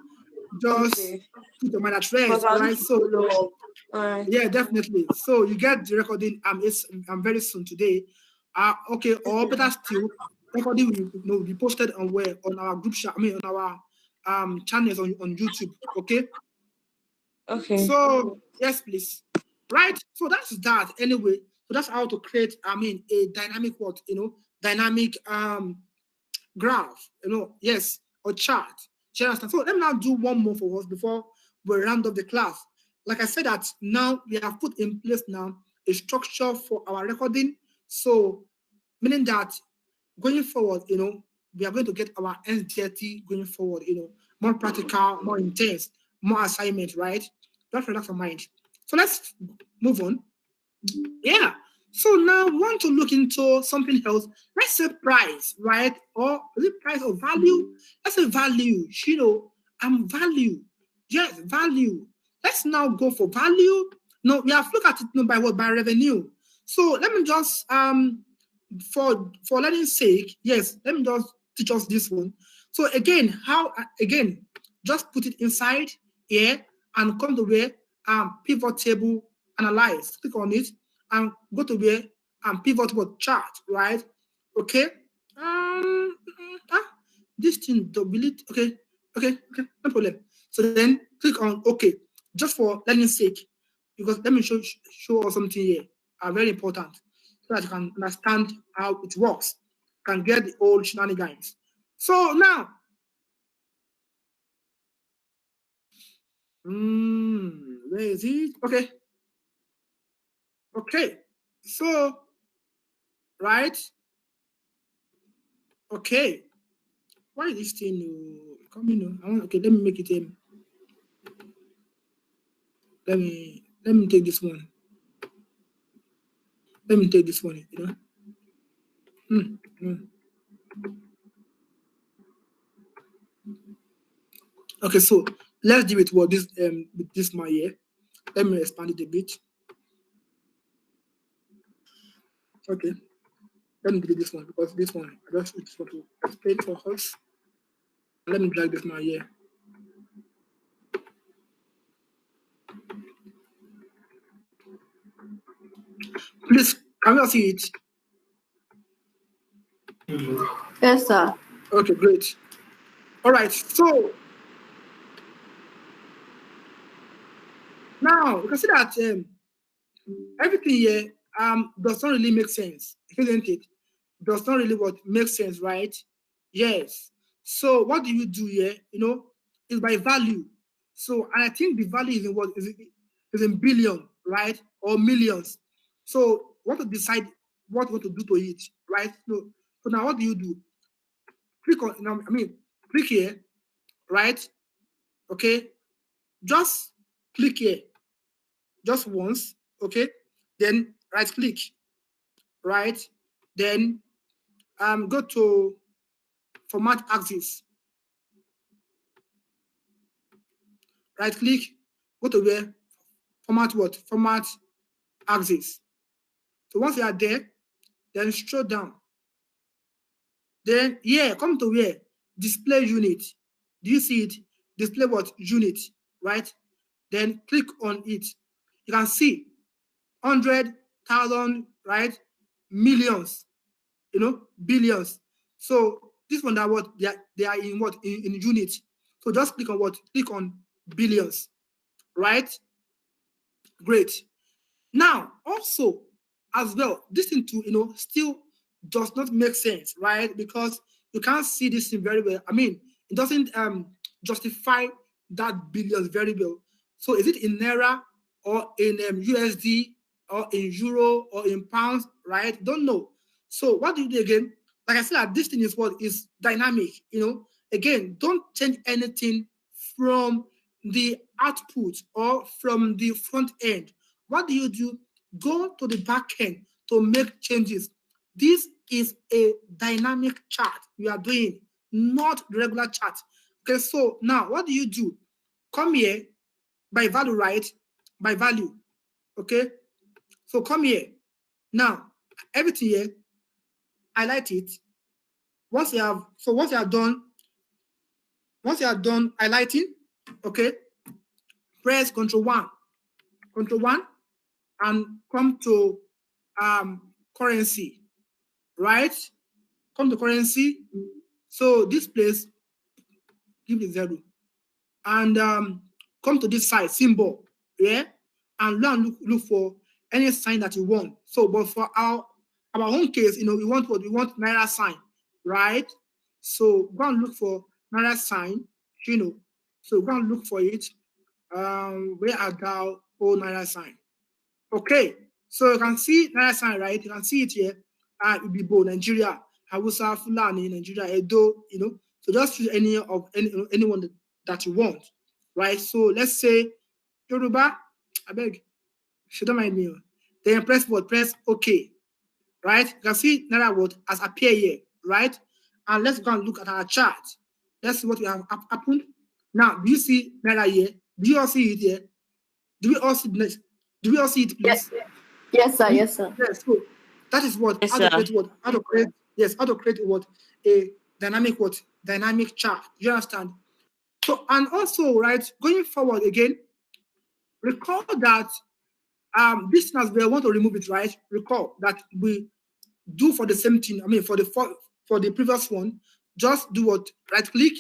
just put your mind at rest, right? So yeah, definitely. So you get the recording. I'm very soon today. Okay, or better still, recording will be posted on our group chat. I mean, on our channels on YouTube. Okay. Okay. So yes, please. Right. So that's that. Anyway, so that's how to create. A dynamic dynamic graph. Yes, or chart. So let me now do one more for us before we round up the class. Like I said, that now we have put in place now a structure for our recording. So meaning that going forward, we are going to get our NDT going forward, more practical, more intense, more assignment, right? Don't relax your mind. So let's move on. Yeah. So now we want to look into something else. Let's say price, right? Or is it price or value? Let's say value. Value. Yes, value. Let's now go for value. No, we have looked at it by what? By revenue. So let me just for learning sake, yes, let me just teach us this one. So again, just put it inside here and come to where pivot table analyze. Click on it and go to where pivot table chart, right? Okay. This thing delete. Okay, no problem. So then click on OK, just for learning sake, because let me show us something here. Very important, so that you can understand how it works, can get the old shenanigans. So now, where is it? Okay. So, right. Okay. Why is this thing coming? Okay, let me make it let me take this one. Let me take this one, Okay, so let's deal with what this with this man here. Let me expand it a bit. Okay, let me do this one because this one I just want to explain for us. Let me drag this man here. Please, can you see it? Yes, sir. Okay, great. All right, so now you can see that everything here does not really make sense, isn't it? Does not really what makes sense, right? Yes. So what do you do here? Is by value. So and I think the value is in what is in billion, right? Or millions. So what to decide what you want to do to it, right? So now what do you do? Click on click here, right? Okay, just click here just once, okay, then right click, right, then go to format axis, right click, go to where format axis. So once you are there, then scroll down, then come to where display unit. Do you see it? Display what? Unit, right? Then click on it. You can see 100,000, right? Millions, billions. So this one that what they are in what in units. So just click on what? Click on billions, right? Great. Now also as well, this thing too, still does not make sense, right? Because you can't see this thing very well. It doesn't justify that billions very well. So is it in naira or in USD or in euro or in pounds, right? Don't know. So what do you do again? Like I said, this thing is what is dynamic, Again, don't change anything from the output or from the front end. What do? go to the back end to make changes. This is a dynamic chart we are doing, not the regular chart. Okay, so now what do? Come here by value, right? By value. Okay, so come here. Now, everything here, highlight it. Once you have done highlighting, okay, press Control 1, and come to currency, right? Come to currency. So this place, give it 0, and come to this side symbol, yeah, and look for any sign that you want. So, but for our own case, we want what we want, Naira sign, right? So go and look for Naira sign, So go and look for it. Where are thou, oh Naira sign? Okay, so you can see Naira sign, right? You can see it here. Ibibo, Nigeria, Hausa, Fulani, Nigeria, Edo, So just choose anyone that you want, right? So let's say Yoruba, I beg, she don't mind me. Then press OK, right? You can see Naira what has appeared here, right? And let's go and look at our chart. Let's see what we have happened. Now, do you see Naira here? Do you all see it here? Do we all see it, please? Yes, sir. Yes, sir. Yes, so that is what, how to create what? A dynamic chart. You understand? So, and also, right, going forward again, recall that this as we want to remove it, right? Recall that we do for the same thing. I mean, for the previous one, just do what? Right click,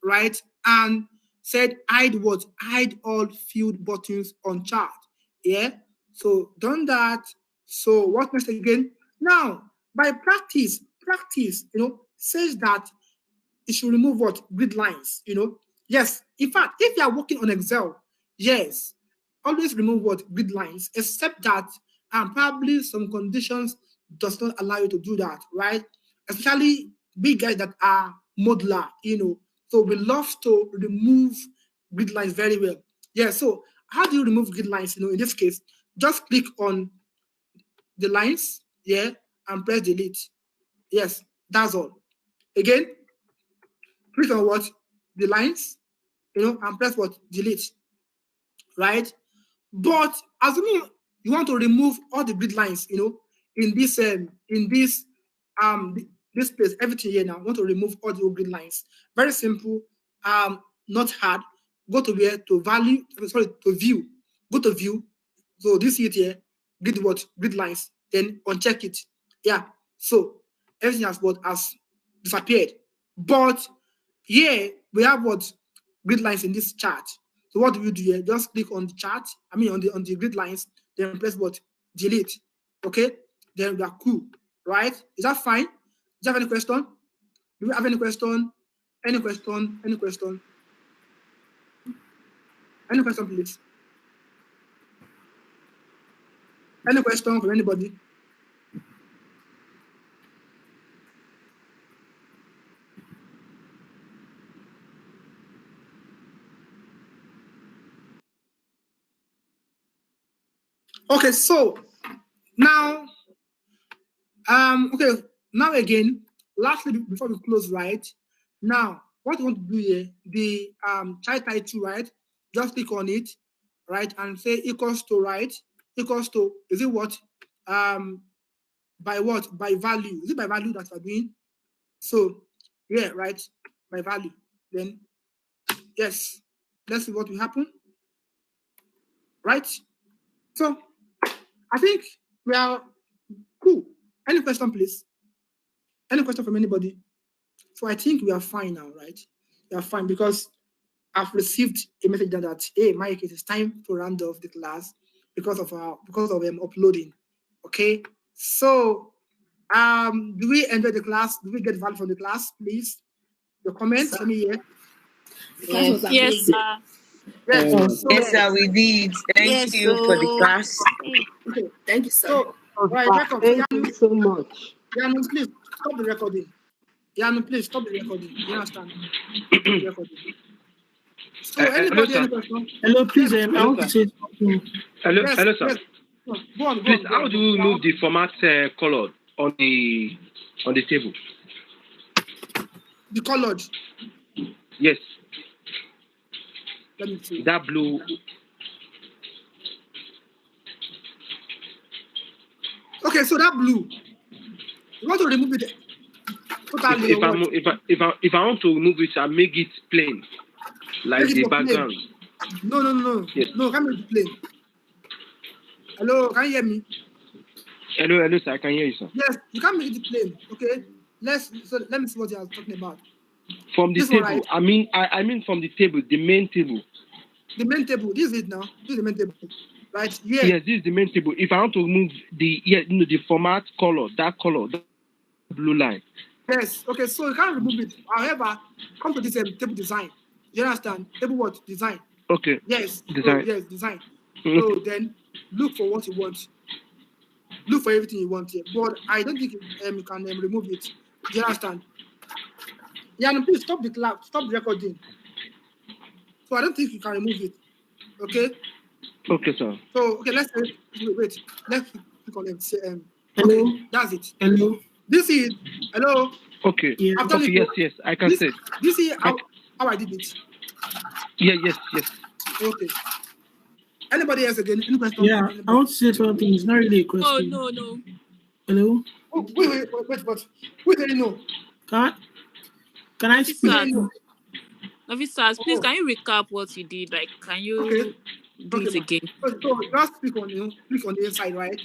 right, and said hide all field buttons on chart. Yeah. So done that. So what next again? Now, by practice, says that it should remove what? Grid lines, Yes. In fact, if you are working on Excel, yes, always remove what? Grid lines, except that probably some conditions does not allow you to do that, right? Especially big guys that are modular, So we love to remove grid lines very well. Yeah, so how do you remove grid lines? In this case, just click on the lines, yeah, and press delete. Yes, that's all. Again, click on what? The lines, and press what? Delete. Right? But assuming you want to remove all the grid lines, in this place, everything here now, want to remove all the grid lines. Very simple, not hard. Go to where? To view. Go to view. So this here, grid lines, then uncheck it. Yeah. So everything has disappeared. But here we have grid lines in this chart. So what do you do here? Just click on the chart, on the grid lines, then press delete. Okay? Then we are cool. Right? Is that fine? Do you have any question? Do you have any question? Any question? Any question? Any question, please? Any question from anybody? Okay, so now, now again, lastly, before we close, right? Now, what you want to do here, the child title, right? Just click on it, right, and say equals to, right? Equals to, is it what? By what? By value. Is it by value that we're doing? So, yeah, right, by value. Then, yes, let's see what will happen, right? So, I think we are cool. Any question, please? Any question from anybody? So I think we are fine now, right? We are fine because I've received a message that, hey, Mike, it is time to round off the class because of uploading. Okay. So, do we enjoy the class? Do we get value from the class? Please, your comments. Let me hear. Yes, sir. Yes, sir, we did. Thank you for the class. Okay. Thank you, sir. So, thank you so much. Yanu, please stop the recording. Yanu, please stop the recording. You understand? Stop the recording. So, anybody, any question? Hello, please, I want to say something. Hello, sir. Yes. Go on. Please, how do you remove the format color on the table? The colored. Yes. Let me see. That blue. Okay, so that blue. You want to remove it totally? If I want to remove it, I make it plain, like the background. No. Yes. No, can't make it plain. Hello, can you hear me? Hello, sir. I can hear you, sir. Yes, you can't make it plain. Okay, let me see what you are talking about. From the This table. one, right? I mean from the table, the main table. The main table. This is it now. This is the main table, right? Yeah. Yes, this is the main table. If I want to remove the format color, that blue line. Yes. Okay, so you can't remove it. However, come to this table design. You understand? Table what? Design. Okay. Yes. Design. So, yes, design. So then look for what you want. Look for everything you want here. But I don't think you can remove it. Do you understand? Yeah, no, please stop the clap. Stop the recording. So I don't think you can remove it. Okay? Okay, sir. So, okay, let's wait. Let's click on it. Hello? Okay, that's it. Hello? This is, hello? Okay. Yeah. Okay, yes, I can say. This is how I did it. Yeah, yes. Okay. Anybody else again? Any question? Yeah, I want to say something. It's not really a Oh, question. no. Hello? Oh, wait, but who did you know? Can I speak? Officers, please, can you recap what you did? Like, can you do it again? So you just click on the inside, right?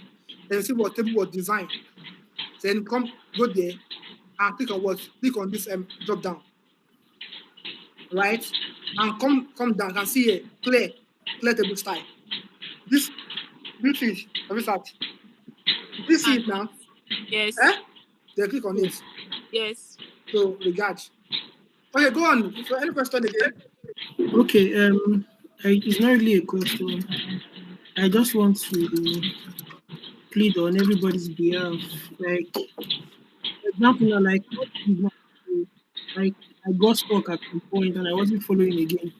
Then you see what table was designed. Then go there and click on this drop down. Right? And come down and see a clear table style. This is it now. Yes. Then click on it. Yes. So regard. Okay, go on. So any question again? Okay, it's not really a question. I just want to plead on everybody's behalf. Like, for example, like I got stuck at some point and I wasn't following again.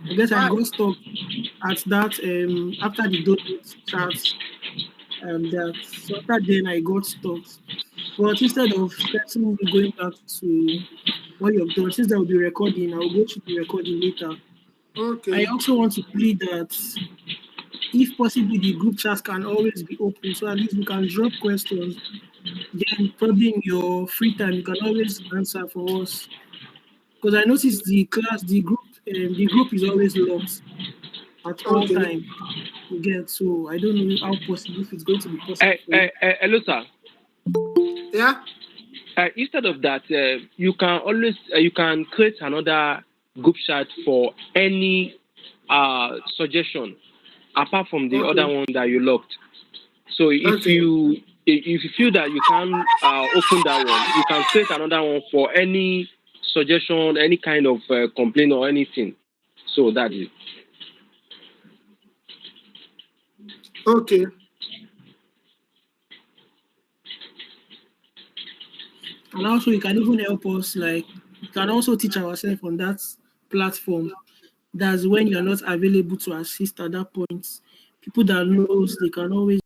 I guess I got stuck at that after the donate chat that so after then I got stuck. But instead of starting going back to what you've done, since I will be recording, I will go to the recording later. Okay. I also want to plead that if possible, the group chat can always be open, so at least we can drop questions. Then probably in your free time, you can always answer for us. Because I noticed the group is always locked at all time. Again, so I don't know how possible if it's going to be possible. Hello, sir. Yeah. Instead of that, you can always you can create another group chat for any suggestion apart from the other one that you locked. So if you feel that you can open that one, you can create another one for any suggestion, any kind of complaint or anything. So that is. Okay. And also, you can even help us, like, you can also teach ourselves on that platform. That's when you're not available to assist at that point. People that knows, they can always